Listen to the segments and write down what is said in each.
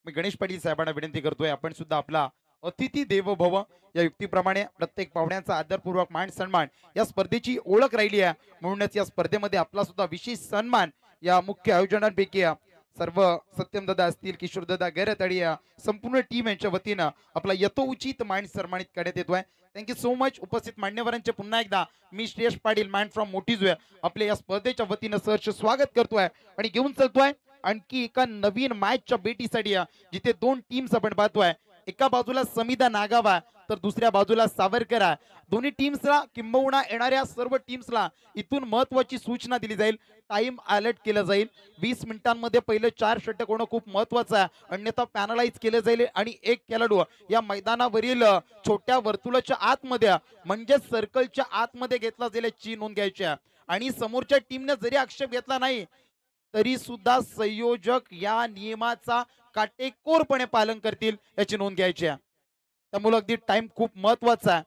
मी गणेश पाटील साहेबांना विनंती करतोय, आपण सुद्धा आपला अतिथी देवो भव या युक्तीप्रमाणे प्रत्येक पाहुण्यांचा आदरपूर्वक मान सन्मान या स्पर्धेची ओळख राहिली आहे, म्हणूनच या स्पर्धेमध्ये आपला सुद्धा विशेष सन्मान या मुख्य आयोजनांपैकी सर्व सत्यम दादा असतील, किशोर दादा गैरतडी संपूर्ण टीम यांच्या वतीनं आपला यथोचित मान सन्मानित करण्यात येतोय. Thank you so much. उपस्थित मान्यवरांचे पुन्हा एकदा मी श्रेयश पाटील मॅन फ्रॉम मोठीजवे आपले या स्पर्धेच्या वतीनं सहर्ष स्वागत करतोय आणि घेऊन चलतोय आणखी एका नवीन मॅचच्या भेटीसाठी जिथे दोन टीम्स आपण पाहतोय. एका बाजूला समिधा नागावा तर दुसऱ्या बाजूला सावरकर. दोन्ही टीम्सला किंबहुना येणाऱ्या सर्व टीम्सला इथून महत्वाची सूचना दिली जाईल. टाइम अलर्ट केलं जाईल. 20 मिनिटांमध्ये पहिले 4 षटक होणं खूप महत्वाचं आहे, अन्यथा पॅनलाइज केलं जाईल आणि एक खेळाडू या मैदानावरील छोट्या वर्तुळाच्या आतमध्ये म्हणजे सर्कलच्या आतमध्ये घेतला जाईल याची नोंद घ्यायची आहे. आणि समोरच्या टीमने जरी आक्षेप घेतला नाही तरी सुद्धा संयोजक या नियमाचा काटेकोरपणे पालन करतील याची नोंद घ्यायची आहे. त्यामुळे अगदी टाइम खूप महत्वाचा आहे.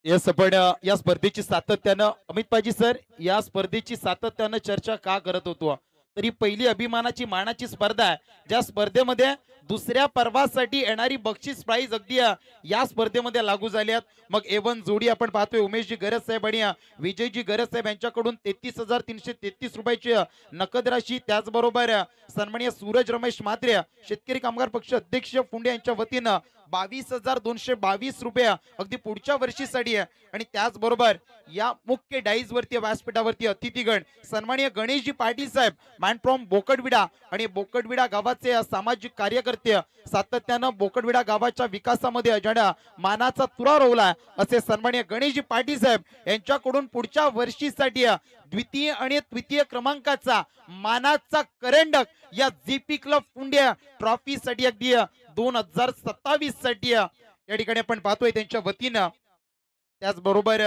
येस, आपण या स्पर्धेची सातत्यानं अमित पाजी सर या स्पर्धेची सातत्यानं चर्चा का करत होतो, तरी पहिली अभिमानाची मानाची स्पर्धा आहे, ज्या स्पर्धेमध्ये दुसऱ्या पर्वासाठी येणारी बक्षीस प्राइज अगदी या स्पर्धेमध्ये लागू झाली आहेत. मग एवन जोडी आपण पाहतोय उमेशजी गरज साहेब आणि विजयजी गरज साहेब यांच्याकडून 33,333 रुपयाची नकद राशी, त्याचबरोबर सन्माननीय सूरज रमेश म्हात्रे शेतकरी कामगार पक्ष अध्यक्ष फुंडे यांच्या वतीनं 22,222 रुपये अगदी पुढच्या वर्षीसाठी आहे. आणि त्याचबरोबर या मुख्य डाईज वरती व्यासपीठावरती अतिथीगण सन्माननीय गणेशजी पाटील साहेब मॅन फ्रॉम बोकडविडा आणि बोकडविडा गावाचे सामाजिक कार्यकर्ते सातत्यानं बोकडविडा गावाच्या विकासामध्ये अजंडा मानाचा तुरा रोवला असे सन्माननीय गणेशजी पाटील साहेब यांच्याकडून पुढच्या वर्षीसाठी द्वितीय आणि तृतीय क्रमांकाचा मानाचा करंडक या जीपी क्लब फुंडे ट्रॉफी साठी अगदी 2027 साठी या ठिकाणी आपण पाहतोय त्यांच्या वतीनं. त्याचबरोबर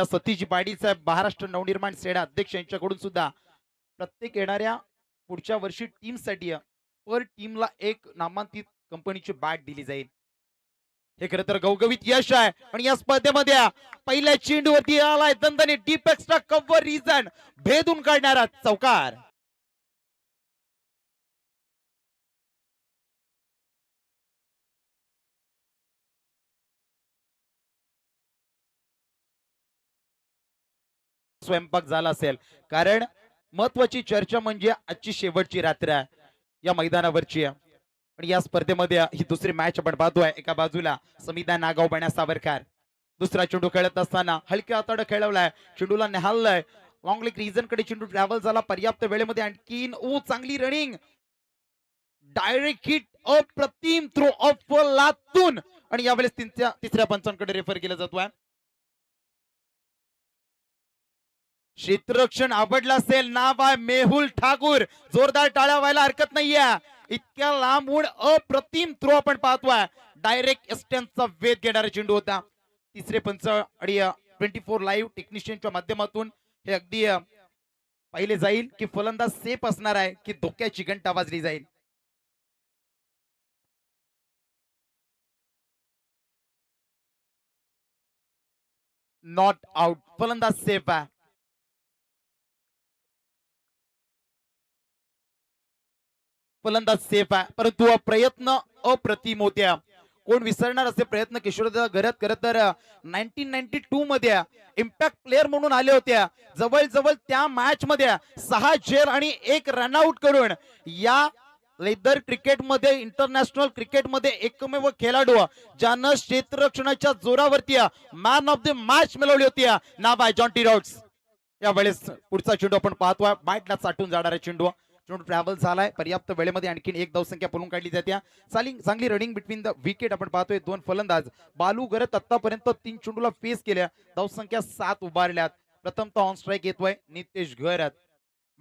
सतीश पाटील साहेब महाराष्ट्र नवनिर्माण सेना अध्यक्ष यांच्याकडून सुद्धा प्रत्येक येणाऱ्या पुढच्या वर्षी टीम साठी पर टीमला एक नामांकित कंपनीची बॅट दिली जाईल. हे खरं तर गवगवीत यश आहे. आणि या स्पर्धेमध्ये पहिल्या चेंडूवरती आलाय दणदणीत डीप एक्स्ट्रा कव्हर रिजन भेदून काढणारा चौकार. स्वयंपाक झाला असेल, कारण महत्वाची चर्चा म्हणजे आजची शेवटची रात्र आहे या मैदानावरची. आणि या स्पर्धेमध्ये ही दुसरी मॅच आपण पाहतोय. एका बाजूला समिधा नागाव बण्या सावरकर, दुसरा चेंडू खेळत असताना हलक्या हाताने खेळवलाय, चेंडूला निहाललाय, लॉंग लेग रिजन कडे चेंडू ट्रॅव्हल झाला पर्याप्त वेळेमध्ये. आणखीन चांगली रनिंग, डायरेक्ट हिट, अप्रतिम थ्रो ऑफ लातून. आणि यावेळेस तिसऱ्या पंचांकडे रेफर केलं जातोय. क्षेत्ररक्षण आवडलं असेल, नाव आहे मेहुल ठाकूर, जोरदार टाळ्या व्हायला हरकत नाहीये. इतक्या लांबून अप्रतिम थ्रो आपण पाहतोय, डायरेक्ट एस्टनचा वेध घेणारा चेंडू होता. तिसरे पंच आणि 24 लाईव्ह टेक्निशियनच्या माध्यमातून हे अगदी पाहिले जाईल की फलंदाज सेफ असणार आहे की धोक्याची घंटा वाजली जाईल. नॉट आउट, फलंदाज सेफ आहे. फलंदाज सेफ आहे, परंतु प्रयत्न अप्रतिम होत्या. कोण विसरणार असे प्रयत्न किशोरदादा घरात करत तर 1992 मध्ये इम्पॅक्ट प्लेअर म्हणून आले होते. जवळजवळ त्या मॅच मध्ये 6 झेल आणि 1 रनआउट करून या लेदर क्रिकेटमध्ये इंटरनॅशनल क्रिकेटमध्ये एकमेव खेळाडू ज्यानं क्षेत्ररक्षणाच्या जोरावरती मॅन ऑफ द मॅच मिळवली होती, नाव आहे जॉन्टी रॉड्स. यावेळेस पुढचा चेंडू आपण पाहतोय, बॅटला चाटून जाणारा चेंडू, चेंडू ट्रॅव्हल झालाय पर्याप्त वेळेमध्ये. आणखीन एक धावसंख्या पळून काढली जाते. चांगली रनिंग बिटवीन द विकेट आपण पाहतोय. 2 फलंदाज बालू गरत आतापर्यंत 3 चेंडूला फेस केल्या, धावसंख्या 7 उभारल्यात. प्रथमतः ऑन स्ट्राईक येतोय नितेश घरत.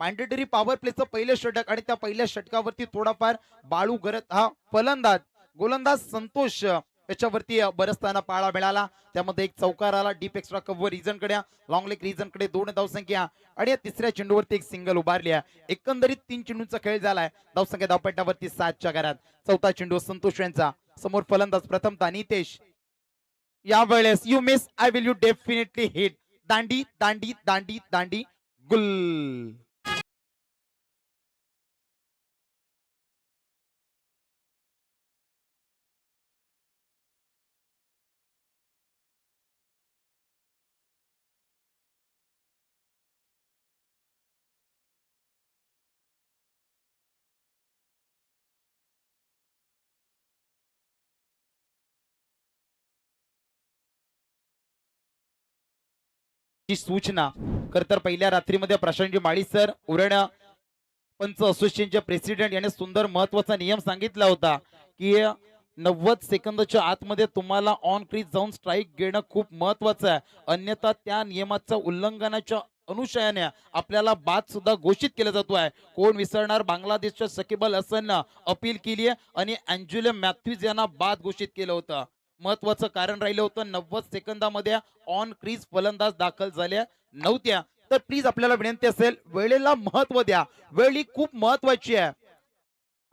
मॅन्डेटरी पॉवर प्लेचं पहिलं षटक आणि त्या पहिल्या षटकावरती थोडाफार बाळू गरत हा फलंदाज, गोलंदाज संतोष याच्यावरती बरसताना पाळा मिळाला. त्यामध्ये एक चौकार आला, डीप एक्स्ट्रा कव्हर रिजन कडे, लॉंग लेग रिजन कडे 2 धावसंख्या आणि या तिसऱ्या चेंडूवरती एक सिंगल उभारली आहे. एकंदरीत 3 चेंडूंचा खेळ झालाय. धावसंख्या धावपट्ट्यावरती 7च्या घरात. चौथा चेंडू संतोष यांचा, समोर फलंदाज प्रथमतः नितेश. यावेळेस you miss I will you definitely hit. दांडी दांडी दांडी दांडी गुल. ची सूचना खर तर पहिल्या रात्रीमध्ये प्रशांतजी माळी सर उरण पंच असोसिएशनचे प्रेसिडेंट याने सुंदर महत्वाचा नियम सांगितला होता की 90 सेकंदच्या आतमध्ये तुम्हाला ऑन क्रीज जाऊन स्ट्राईक घेणं खूप महत्वाचं आहे. अन्यथा त्या नियमाच्या उल्लंघनाच्या अनुशयाने आपल्याला बाद सुद्धा घोषित केला जातो आहे. कोण विसरणार, बांगलादेशच्या सकिबल हसननं अपील केली आहे आणि अँजुले मॅथ्यूज यांना बाद घोषित केलं होतं. महत्वाचं कारण राहिलं होतं, 90 सेकंदामध्ये ऑन क्रीज फलंदाज दाखल झाल्या नव्हत्या. तर प्लीज आपल्याला विनंती असेल, वेळेला महत्व द्या. वेळ ही खूप महत्वाची आहे.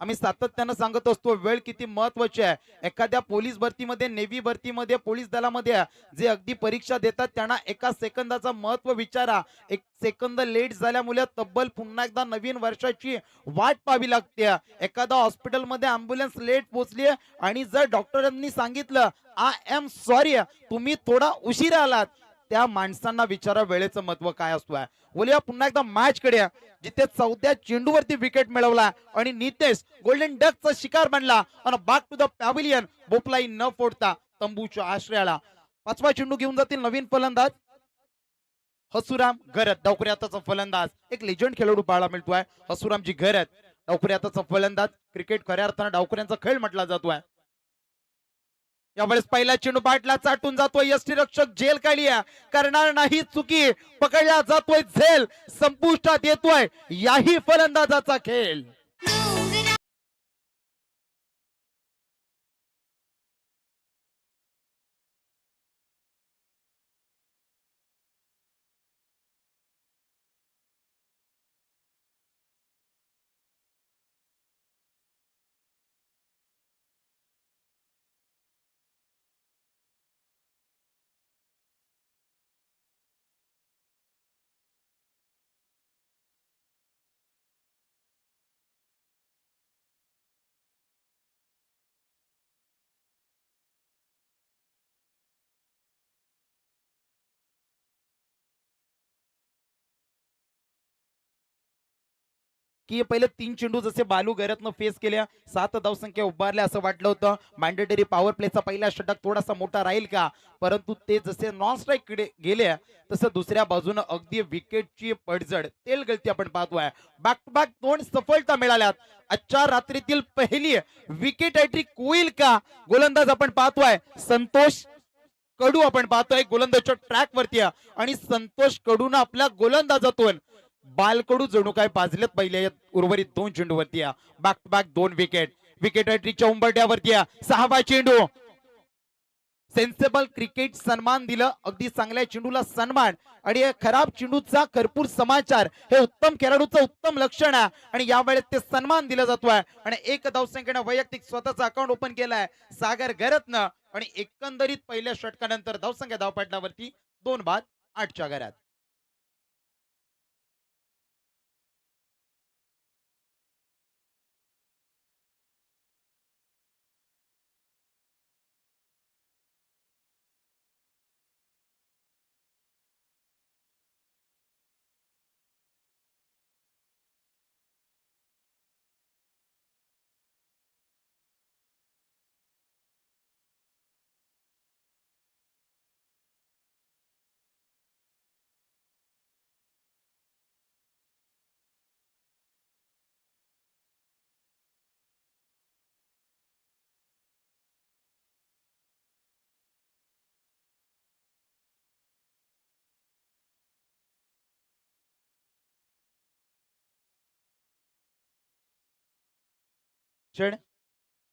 आम्ही सातत्यानं सांगत असतो वेळ किती महत्वाची आहे. एखाद्या पोलीस भरतीमध्ये, नेव्ही भरतीमध्ये, पोलीस दलामध्ये जे अगदी परीक्षा देतात त्यांना एका सेकंदाचं महत्व विचारा. 1 सेकंद लेट झाल्यामुळे तब्बल पुन्हा एकदा नवीन वर्षाची वाट पाहावी लागते. एखादा हॉस्पिटलमध्ये अँब्युलन्स लेट पोहोचली आणि जर डॉक्टरांनी सांगितलं आय एम सॉरी, तुम्ही थोडा उशिरा आलात, त्या माणसांना विचारा वेळेचं महत्व काय असतो आहे. बोलूया पुन्हा एकदा मॅच कडे, जिथे 14 चेंडूवरती विकेट मिळवला आणि नितेश गोल्डन डकचा शिकार बनला आणि बॅक टू द पॅव्हिलियन बोपलाई न फोडता तंबूच्या आश्रयाला. 5वा चेंडू घेऊन जातील नवीन फलंदाज हसुराम घरत. डावखुऱ्याचा फलंदाज, एक लेजंड खेळाडू पाहायला मिळतोय हसुरामजी घरत. डावखुऱ्याचा फलंदाज, क्रिकेट खऱ्या अर्थानं डावखुऱ्यांचा खेळ म्हटला जातोय. यावेळेस पहिला चेंडू बॅटला चाटून जातोय. यष्टीरक्षक झेल काढली करणार नाही चुकी, पकडला जातोय झेल, संपुष्टात येतोय याही फलंदाजाचा खेळ. की पहिले 3 चेंडू जसे बालू गैरतनं फेस केल्या, 7 धावसंख्या उभारल्या असं वाटलं होतं. मॅन्डेटरी पॉवर प्लेचा पहिला षटक थोडासा मोठा राहील का, परंतु ते जसे नॉन स्ट्राईक कडे गेले तसं दुसऱ्या बाजूनं अगदी विकेटची पडझड, तेल गळती आपण पाहतोय. बॅक टू बॅक 2 सफलता मिळाल्यात. आजच्या रात्रीतील पहिली विकेट हॅट्रिक होईल का, गोलंदाज आपण पाहतोय संतोष कडू आपण पाहतोय गोलंदाजच्या ट्रॅक वरती आणि संतोष कडून आपल्या गोलंदाजातून बालकडू जणू काय पाजलेत पहिले उर्वरित 2 चेंडूवरती. Back to back 2 wicket. Wicket हॅट्रिकच्या उंबरठ्यावरती 6वा चेंडू. सेन्सेबल क्रिकेट सन्मान दिलं, अगदी चांगल्या चेंडूला सन्मान आणि खराब चेंडूचा भरपूर समाचार हे उत्तम खेळाडूचं उत्तम लक्षण आहे आणि यावेळेस ते सन्मान दिला जातोय. आणि 1 धावसंख्येनं वैयक्तिक स्वतःचा अकाउंट ओपन केलाय सागर घरतनं आणि एकंदरीत पहिल्या षटकानंतर धावसंख्या धावपटलावरती 2 बाद 8च्या घरात.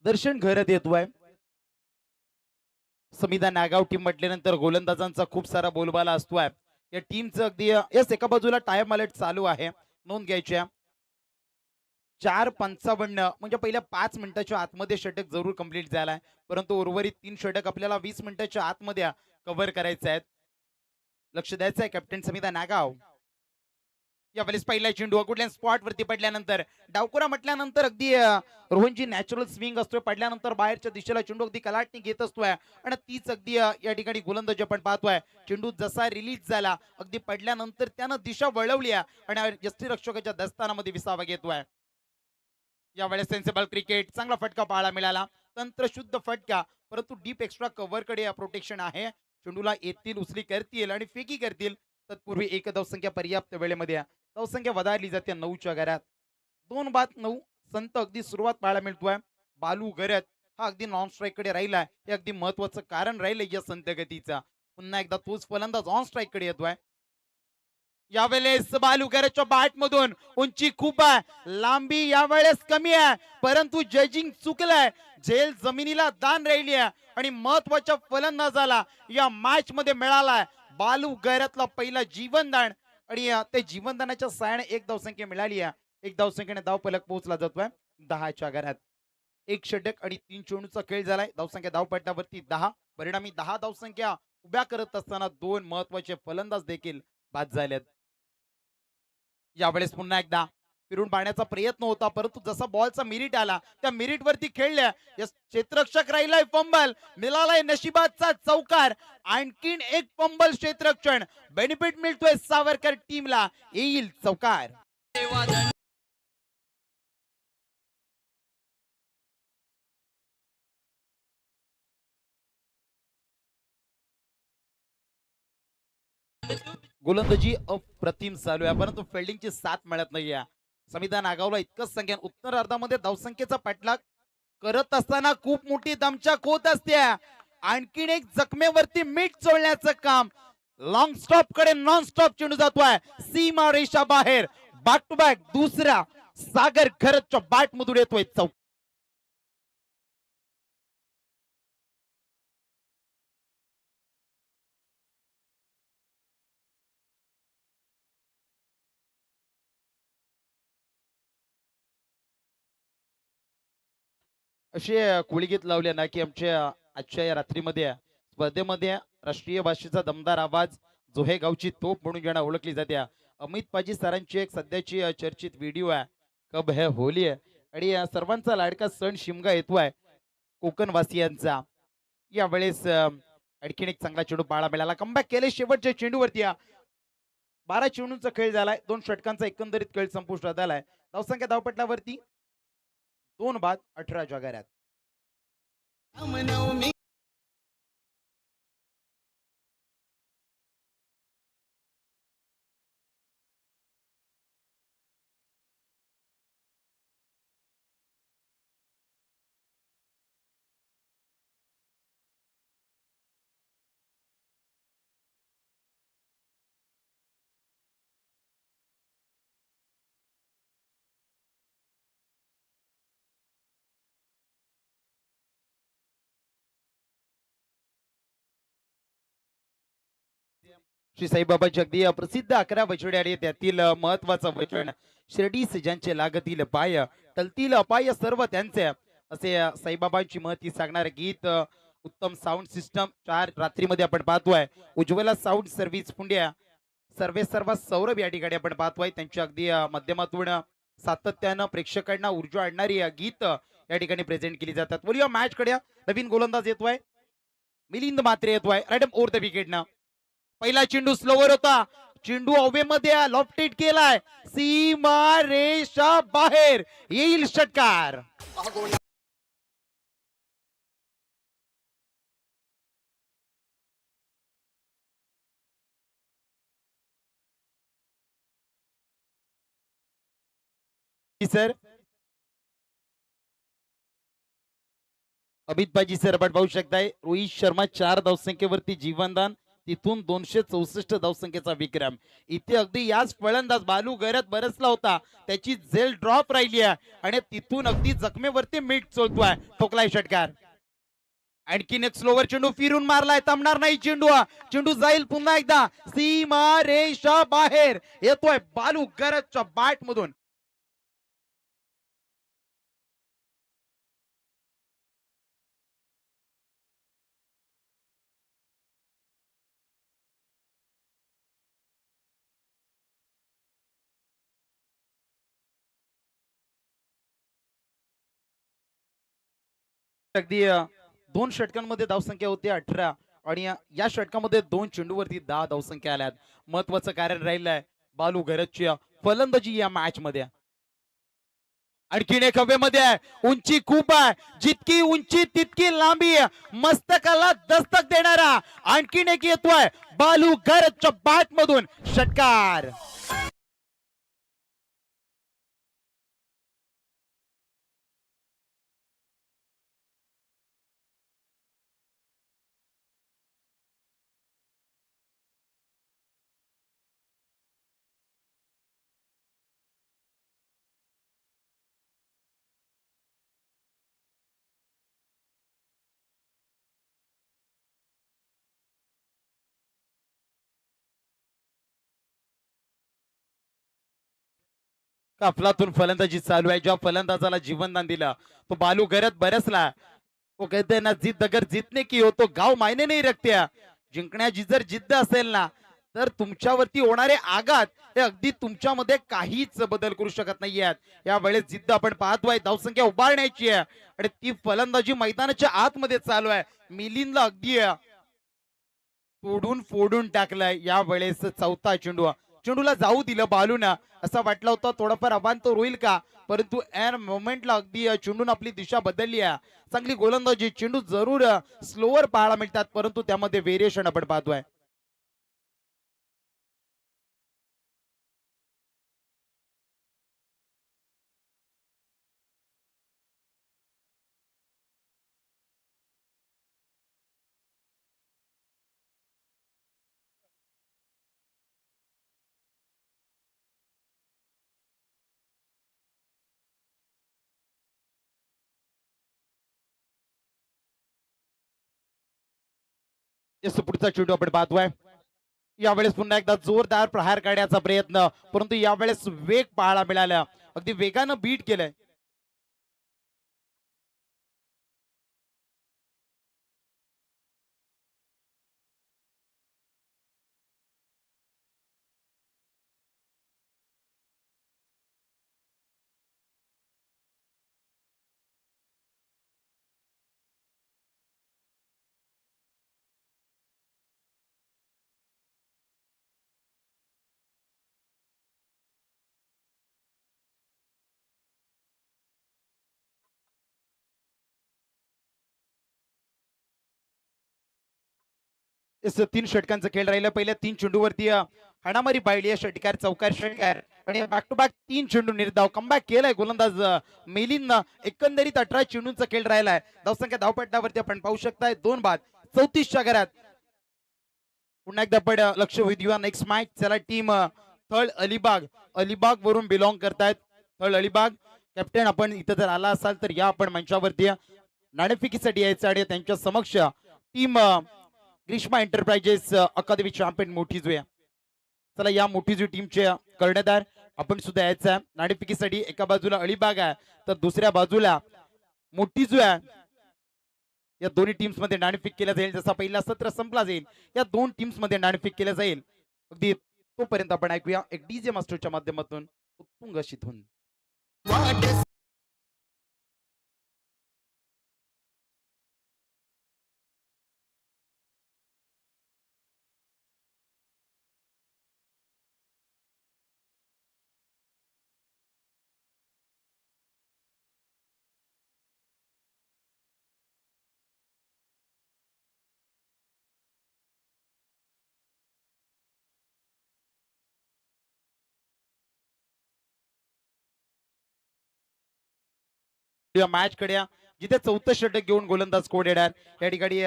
दर्शन घरत येतोय. समिधा नागाव टीम म्हटल्यानंतर गोलंदाजांचा खूप सारा बोलबाला असतोय. या टीमचं अगदी यस एका बाजूला टाइम अलर्ट चालू आहे, नोंद घ्यायची. 4:55 म्हणजे पहिल्या 5 मिनिटाच्या आतमध्ये षटक जरूर कंप्लीट झालाय, परंतु उर्वरित 3 षटक आपल्याला 20 मिनिटाच्या आतमध्ये कव्हर करायचे आहेत. लक्ष द्यायचं आहे कॅप्टन समिधा नागाव. यावेळेस पहिला चेंडू कुठल्या स्पॉट वरती पडल्यानंतर डावकुरा म्हटल्यानंतर अगदी रोहनची नॅचरल स्विंग असतोय, पडल्यानंतर बाहेरच्या दिशेला चेंडू अगदी कलाटणी घेत असतोय आणि तीच अगदी या ठिकाणी गोलंदाजी आपण पाहतोय. चेंडू जसा रिलीज झाला अगदी पडल्यानंतर त्यानं दिशा वळवली आणि यष्टीरक्षकाच्या दस्तानामध्ये विसावा घेतोय. यावेळेस सेन्सिबल क्रिकेट, चांगला फटका पाहायला मिळाला, तंत्रशुद्ध फटका, परंतु डीप एक्स्ट्रा कव्हर कडे प्रोटेक्शन आहे. चेंडूला येतील, उचली करतील आणि फेकी करतील. तत्पूर्वी एक धावसंख्या पर्याप्त वेळेमध्ये, धावसंख्या वधारली जाते 9च्या घरात. 2 बाद 9 संत अगदी सुरुवात पाहायला मिळतोय. बालू गरत हा अगदी नॉन स्ट्राईक कडे राहिलाय, हे अगदी महत्वाचं कारण राहिलंय या संत गतीचा. पुन्हा एकदा तोच फलंदाज ऑन स्ट्राईक कडे येतोय. यावेळेस बालुकरच्या बॅट मधून उंची खूप आहे, लांबी यावेळेस कमी आहे, परंतु जजिंग चुकलंय. झेल जमिनीला दान राहिली आहे आणि महत्वाच्या फलंदाजाला या मॅच मध्ये मिळालाय बालू गैरतला पहिला जीवनदान आणि ते जीवनदानाच्या साहाय्याने एक धावसंख्या मिळाली आहे. एक धावसंख्येने धाव फलक पोहोचला जातोय 10च्या घरात. एक षटक आणि 3 चेंडूचा खेळ झालाय. धावसंख्या धावपट्ट्यावरती 10, परिणामी 10 धावसंख्या उभ्या करत असताना 2 महत्वाचे फलंदाज देखील बाद झालेत. यावेळेस पुन्हा एकदा फिरून पाहण्याचा प्रयत्न होता, परंतु जसा बॉलचा मिरिट आला त्या मिरिट वरती खेळल्या. क्षेत्ररक्षक राहिलाय फंबल, मिळालाय नशिबाचा चौकार. आणखीन एक फंबल क्षेत्ररक्षण, बेनिफिट मिळतोय सावरकर टीमला, येईल चौकार. गोलंदाजी अप्रतिम चालू आहे, परंतु फिल्डिंगची साथ मिळत नाहीये. समिधा नागावला इतकंच संख्या उत्तरार्धामध्ये धावसंख्येचा पाठलाग करत असताना खूप मोठी दमछाक होत असते. आणखीन एक जखमेवरती मीठ चोळण्याचं काम. लॉंग स्टॉप कडे नॉन स्टॉप चेंडू जातोय सीमा रेषा बाहेर. बॅक टू बॅक दुसरा सागर खरतच्या बॅट मधून येतोय चौक. असे कोळीगीत लावले ना की आमच्या आजच्या या रात्रीमध्ये स्पर्धेमध्ये राष्ट्रीय भाषेचा दमदार आवाज, जो हे गावची तोप म्हणून ज्यांना ओळखली जाते, अमित पाजी सरांची एक सध्याची चर्चित व्हिडिओ आहे, कब है होली आहे. आणि सर्वांचा लाडका सण शिमगा येतोय कोकणवासियांचा. यावेळेस आणखीन एक चांगला चेंडू पाहायला मिळाला, कमबॅक केले शेवटच्या चेंडूवरती. 12 चेंडूंचा खेळ झालाय, 2 षटकांचा एकंदरीत खेळ संपुष्टात आलाय. धावसंख्या धावपटलावरती 2 बाद 18च्या घरात. श्री साईबाबांची अगदी प्रसिद्ध 11 वचने आणि त्यातील महत्वाचं वचन, शिर्डीस ज्यांचे लागतील पाय, टलतील अपाय सर्व त्यांचे, असे साईबाबांची महती सांगणारे गीत. उत्तम साऊंड सिस्टम 4 रात्रीमध्ये आपण पाहतोय. उज्ज्वला साऊंड सर्व्हिस पुंड्या, सर्व सौरभ या ठिकाणी आपण पाहतोय. त्यांच्या अगदी माध्यमातून सातत्यानं प्रेक्षकांना ऊर्जा आणणारी गीत या ठिकाणी प्रेझेंट केली जातात. बोलूया मॅच कडे. नवीन गोलंदाज येतोय, मिलिंद मात्रे येतोय रॅडम ओव्हर द विकेटनं. पहिला चेंडू स्लोवर होता, चेंडू हवेमध्ये लॉफ्टेड केलाय, सीमा रेषा बाहेर, येईल षटकार. सर अमित बाजी सर आपण पाहू शकताय, रोहित शर्मा 4 धावसंख्येवरती जीवनदान, तिथून 264 धावसंख्येचा विक्रम. इथे अगदी याच फलंदाज बालू गैरत बरसला होता, त्याची झेल ड्रॉप राहिली आहे आणि तिथून अगदी जखमेवरती मीठ चोळतोय, ठोकलाय षटकार. आणखीन एक स्लोवर चेंडू फिरून मारलाय, थांबणार नाही चेंडू. चेंडू जाईल पुन्हा एकदा सीमा रेषा बाहेर. येतोय बालू गरजच्या बॅट मधून. अगदी दोन षटकांमध्ये धावसंख्या होती 18 आणि या षटकामध्ये दोन चेंडूवरती 10 धावसंख्या आल्यात. महत्वाचं कारण राहिलंय बालू गरजची फलंदाजी या मॅच मध्ये. आणखीन एक हवेमध्ये आहे, उंची खूप आहे, जितकी उंची तितकी लांबी, मस्तकाला दस्तक देणारा आणखीन एक येतोय बालू गरजच्या बॅट मधून षटकार. अफलातून फलंदाजी चालू आहे. ज्या फलंदाजाला जीवनदान दिलं तो बालू गरज बरसला. वो कहते हैं ना, जिद्द अगर जीतने की हो तो गाव मायने नाही रखते. जिंकण्याची जर जिद्द असेल ना तर तुमच्यावरती होणारे आघात हे अगदी तुमच्यामध्ये काहीच बदल करू शकत नाहीयेत. यावेळेस जिद्द आपण पाहतोय, धावसंख्या उभारण्याची आहे आणि ती फलंदाजी मैदानाच्या आतमध्ये चालू आहे. मिलिंदला अगदी तोडून फोडून टाकलाय. यावेळेस चौथा चेंडू, चेंडूला जाऊ दिलं बालूनं. असं वाटलं होतं थोडंफार अवांतर होईल का, परंतु एर मोमेंटला अगदी चेंडून आपली दिशा बदलली आहे. चांगली गोलंदाजी. चेंडू जरूर स्लोवर पाहायला मिळतात परंतु त्यामध्ये व्हेरिएशन आपण पाहतोय. पुढचा चेंडू आपण पाहतोय. यावेळेस पुन्हा एकदा जोरदार प्रहार काढण्याचा प्रयत्न, परंतु यावेळेस वेग पाहायला मिळाला. अगदी वेगानं बीट केलंय. तीन षटकांचा खेळ राहिला. पहिल्या तीन चेंडूवरती हाणामारी पाहिली, षटकार चौकार षटकार आणि बॅक टू बॅक तीन चेंडू निर्धाव कमबॅक केलाय गोलंदाज मिलिंदनं. एकंदरीत 18 चेंडूंचा खेळ राहिलाय. धावसंख्या धावपट्ट्यावरती आपण पाहू शकताय 2 बाद 34च्या घरात. पुन्हा एकदा आपण लक्ष देऊया नेक्स्ट मॅच. चला टीम थळ अलिबाग, अलिबाग वरून बिलॉंग करतायत. थळ अलिबाग कॅप्टन, आपण इथं जर आला असाल तर या आपण मंचावरती नाणेफेकीसाठी यायचं आणि त्यांच्या समक्ष टीम ग्रीष्मा एंटरप्राइजेस अकादमी चॅम्पियन मोठीजू आहे. चला या मोठीजू टीमचे कर्णधार आपण सुद्धा यायचं आहे नाणेफेकीसाठी. एका बाजूला अलिबाग आहे तर दुसऱ्या बाजूला मोठीजू आहे. या दोन्ही टीम्स मध्ये नाणेफेक केला जाईल. जसा पहिला सत्र संपला जाईल या दोन टीम्स मध्ये नाणेफेक केला जाईल. अगदी तोपर्यंत आपण ऐकूया एक डीजे मास्टरच्या माध्यमातून उत्तुंग अशी धून. मॅच कडे जिथे चौथं षटक घेऊन गोलंदाज कोड येणार या ठिकाणी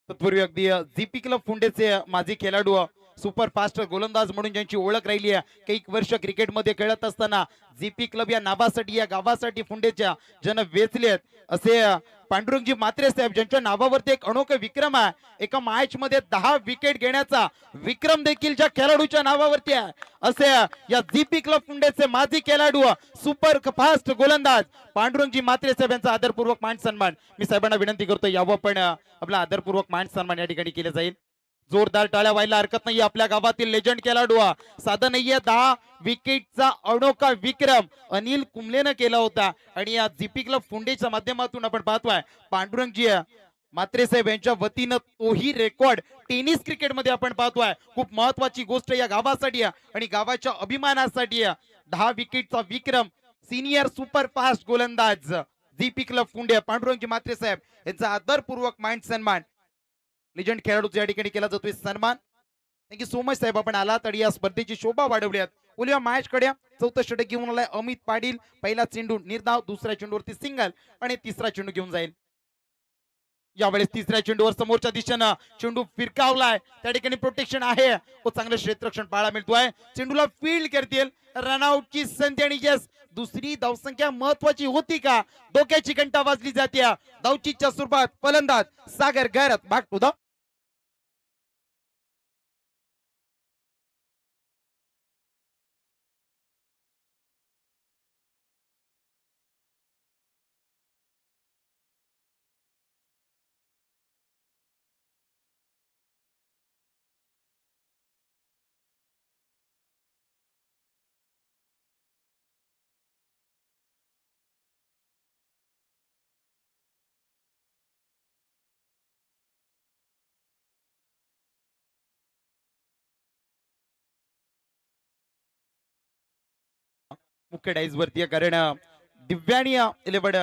तत्पूर्वी अगदी जीपी क्लब फुंडेचे माजी खेळाडू सुपर फास्ट गोलंदाज म्हणून ज्यांची ओळख राहिली आहे, काही वर्ष क्रिकेटमध्ये खेळत असताना जीपी क्लब या नावासाठी, या गावासाठी फुंडेच्या जन वेचलेत असे पांडुरंगजी म्हात्रे साहेब, ज्यांच्या नावावरती एक अनोखा विक्रम आहे. एका मॅच मध्ये 10 विकेट घेण्याचा विक्रम देखील ज्या खेळाडूच्या नावावरती आहे, असे या जीपी क्लब फुंडेचे माजी खेळाडू सुपर फास्ट गोलंदाज पांडुरंगजी म्हात्रे साहेब यांचा आदरपूर्वक मान सन्मान मी साहेबांना विनंती करतो, यावं पण आपला आदरपूर्वक मान सन्मान या ठिकाणी केले जाईल. जोरदार टाळ्या व्हायला हरकत नाही. आपल्या गावातील लेजंड खेळाडू साधा नाहीये, 10 विकेटचा अनोखा विक्रम अनिल कुंबलेनं केला होता. आणि या जीपी क्लब फुंडेच्या माध्यमातून आपण पाहतोय पांडुरंगजी म्हात्रे साहेब यांच्या वतीनं तोही रेकॉर्ड टेनिस क्रिकेटमध्ये आपण पाहतोय. खूप महत्वाची गोष्ट या गावासाठी आणि गावाच्या अभिमानासाठी 10 विकेटचा विक्रम सिनियर सुपर फास्ट गोलंदाज जीपी क्लब फुंडे पांडुरंगजी म्हात्रे साहेब यांचा आदरपूर्वक मान सन्मान लिजंड खेळाडूचा या ठिकाणी केला जातोय सन्मान. थँक्यू सो मच साहेब, आपण आलात आणि या स्पर्धेची शोभा वाढवल्यात. बोलूया मॅच कडे. चौथा षटक घेऊन आलाय अमित पाटील. पहिला चेंडू निर्धाव, दुसऱ्या चेंडूवरती सिंगल आणि तिसरा चेंडू घेऊन जाईल. यावेळेस तिसऱ्या चेंडूवर समोरच्या दिशेनं चेंडू फिरकावलाय, त्या ठिकाणी प्रोटेक्शन आहे व चांगलं क्षेत्ररक्षण पाहायला मिळतोय. चेंडूला फील्ड करतील, रनआउटची संधी आणि यस दुसरी धावसंख्या महत्वाची होती का? डोक्याची घंटा वाजली जाते. धावचीच्या सुरुवात फलंदाज सागर गैरत बॅक टू द मुख्य डाईज वरती, कारण दिव्यानी इलेवन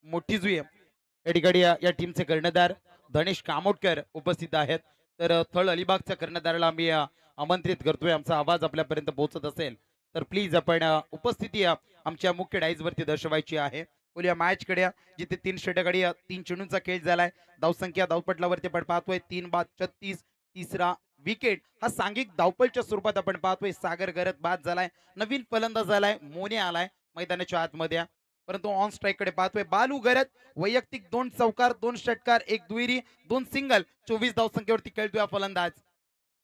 मोठी जुई या ठिकाणी या टीमचे कर्णधार धनेश कामोटकर उपस्थित आहेत. तर थळ अलिबागच्या कर्णधाराला आम्ही आमंत्रित करतोय. आमचा आवाज आपल्यापर्यंत पोहोचत असेल तर प्लीज आपण उपस्थिती आमच्या मुख्य डाईज वरती दर्शवायची आहे. बोलूया मॅच कडे, जिथे 3 षटकांनी 3 चेंडूंचा खेळ झालाय. धावसंख्या धावपटलावरती आपण पाहतोय 3 बाद 36, तिसरा विकेट. हा सांघिक धावपळच्या स्वरूपात आपण पाहतोय. सागर गरत बाद झालाय, नवीन फलंदाज झालाय, मोने आलाय मैदानाच्या आतमध्ये. परंतु ऑन स्ट्राईक कडे पाहतोय बालू गरत, वैयक्तिक 2 चौकार, 2 षटकार, 1 दुहेरी, 2 सिंगल, 24 धावसंख्येवरती खेळतोय फलंदाज.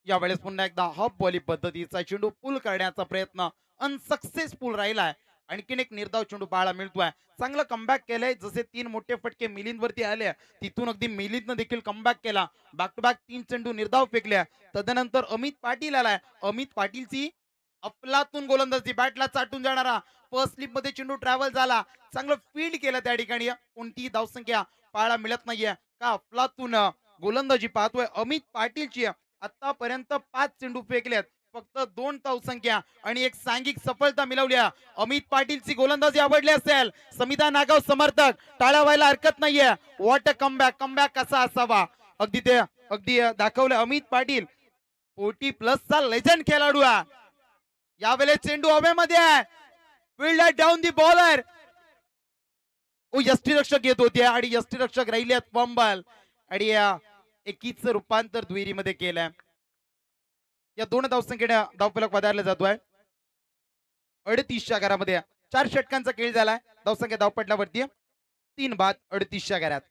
यावेळेस पुन्हा एकदा हाफ बॉलिंग पद्धतीचा चेंडू पुल करण्याचा प्रयत्न अनसक्सेसफुल राहिलाय. आणखीन एक निर्धाव चेंडू पाहायला मिळतोय. चांगलं कमबॅक केलंय, जसे 3 मोठे फटके मिलिंद वरती आले तिथून अगदी मिलिंदनं देखील कमबॅक केला. बॅक टू बॅक 3 चेंडू निर्धाव फेकल्या. तदनंतर अमित पाटील आलाय. अमित पाटीलची अफलातून गोलंदाजी, बॅटला चाटून जाणारा फर्स्ट स्लिप मध्ये चेंडू ट्रॅव्हल झाला. चांगलं फील्ड केलं त्या ठिकाणी. कोणतीही धावसंख्या पाहायला मिळत नाहीये का अफलातून गोलंदाजी पाहतोय अमित पाटीलची. आतापर्यंत 5 चेंडू फेकलेत, फक्त 2 धावसंख्या आणि एक सांघिक सफलता मिळवल्या. अमित पाटीलची गोलंदाजी आवडली असेल, समिता नागाव समर्थक टाळ्या व्हायला हरकत नाहीये. व्हॉट अ कमबॅक, कमबॅक कसा असावा अगदी दाखवलं अमित पाटील. 40+ चा लेजंड खेळाडू आहे. यावेळेस चेंडू हवेमध्ये आहे, फील्डर डाऊन दी बॉलर. यष्टीरक्षक येत होते आणि यष्टीरक्षक राहिले फंबल आणि एकीच रूपांतर दुहेरीमध्ये केलंय. या 2 धावसंख्येने धावफलक वधारला जातोय. 38च्या घरामध्ये 4 षटकांचा खेळ झालाय. धावसंख्या धावपटलावरती 3 बाद 38च्या घरात.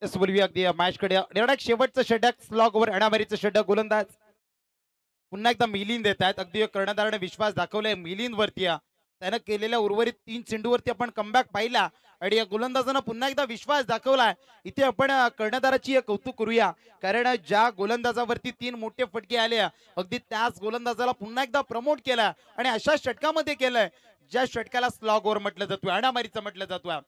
बोलूया अगदी मॅच कडे. निर्णायक शेवटचं षटक, स्लॉग ओव्हर अनामारीचं षटक. गोलंदाज पुन्हा एकदा मिलिंद देत आहेत. अगदी कर्णधाराने विश्वास दाखवलाय मिलिंद वरती. त्यानं केलेल्या उर्वरित 3 चेंडूवरती आपण कमबॅक पाहिला आणि या गोलंदाजानं पुन्हा एकदा विश्वास दाखवलाय. इथे आपण कर्णधाराची कौतुक करूया, कारण ज्या गोलंदाजावरती 3 मोठे फटके आले, अगदी त्याच गोलंदाजाला पुन्हा एकदा प्रमोट केलं आणि अशा षटकामध्ये केलंय ज्या षटकाला स्लॉग ओव्हर म्हटलं जातं, अणामारीचं म्हटलं जातं.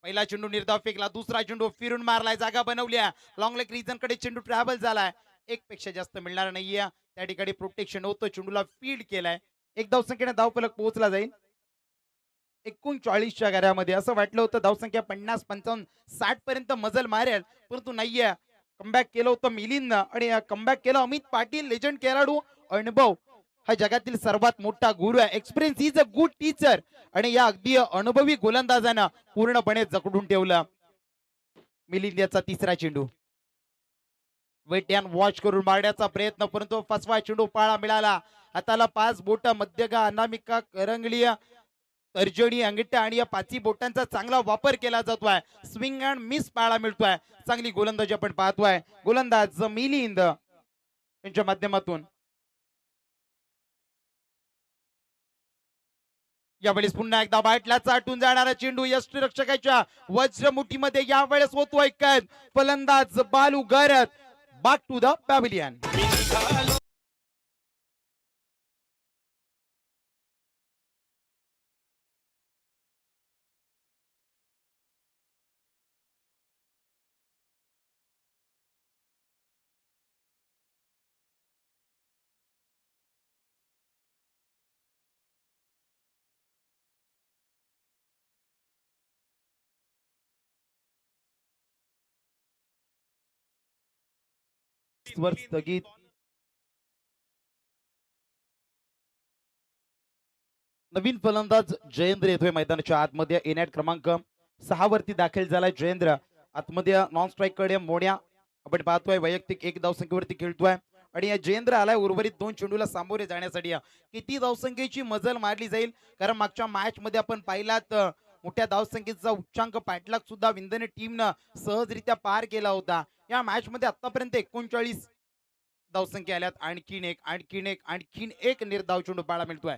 पहिला चेंडू निर्धाव फेकला, दुसरा चेंडू फिरून मारलाय, जागा बनवल्या, लॉंग लेग रिजन कडे चेंडू ट्रॅव्हल झालाय. एक पेक्षा जास्त मिळणार नाहीये त्या ठिकाणी, प्रोटेक्शन होतं, चेंडूला फीड केलाय. एक धावसंख्येने धावफलक पोहोचला जाईल 39च्या घरामध्ये. असं वाटलं होतं धावसंख्या 50 55 60 पर्यंत मजल मारेल, परंतु नाहीये. कमबॅक केलं होतं मिलिंदनं आणि कमबॅक केलं अमित पाटील, लेजंड खेळाडू. अनुभव हा जगातील सर्वात मोठा गुरु आहे. Experience is a good teacher आणि या अगदी अनुभवी गोलंदाजानं पूर्णपणे जखडून ठेवलं. मिलिंद याचा तिसरा चेंडू वेट अँड वॉच करून मारण्याचा प्रयत्न, परंतु 5वा चेंडू पाळा मिळाला. हाताला 5 बोट, मध्यगा, अनामिका, करंगली, तर्जनी, अंगठ्या आणि या 5ही बोटांचा चांगला वापर केला जातोय. स्विंग अँड मिस पाहायला मिळतोय. चांगली गोलंदाजी आपण पाहतोय. गोलंदाज मिलिंद यांच्या माध्यमातून. यावेळेस पुन्हा एकदा बॅटला चाटून जाणारा चेंडू यष्टीरक्षकाच्या वज्रमुठीमध्ये यावेळेस होतोय कैद. फलंदाज Balu Garat back to the pavilion. वर स्थगित. नवीन फलंदाज जयेंद्र येतोय मैदानाच्या आतमध्ये. एनॅट क्रमांक 6 वरती दाखल झालाय जयेंद्र. आतमध्ये नॉन स्ट्राईक कडे मोड्या आपण पाहतोय, वैयक्तिक 1 धावसंख्येवरती खेळतोय आणि या जयेंद्र आलाय उर्वरित 2 चेंडूला सामोरे जाण्यासाठी. किती धावसंख्येची मजल मारली जाईल, कारण मागच्या मॅच मध्ये आपण पाहिलात मोठ्या धावसंख्येचा उच्चांक पाठलाग सुद्धा विंधने टीमनं सहजरित्या पार केला होता. या मॅच मध्ये आतापर्यंत 39 धावसंख्या आल्यात. आणखीन एक निर्धाव चेंडू पाहायला मिळतोय.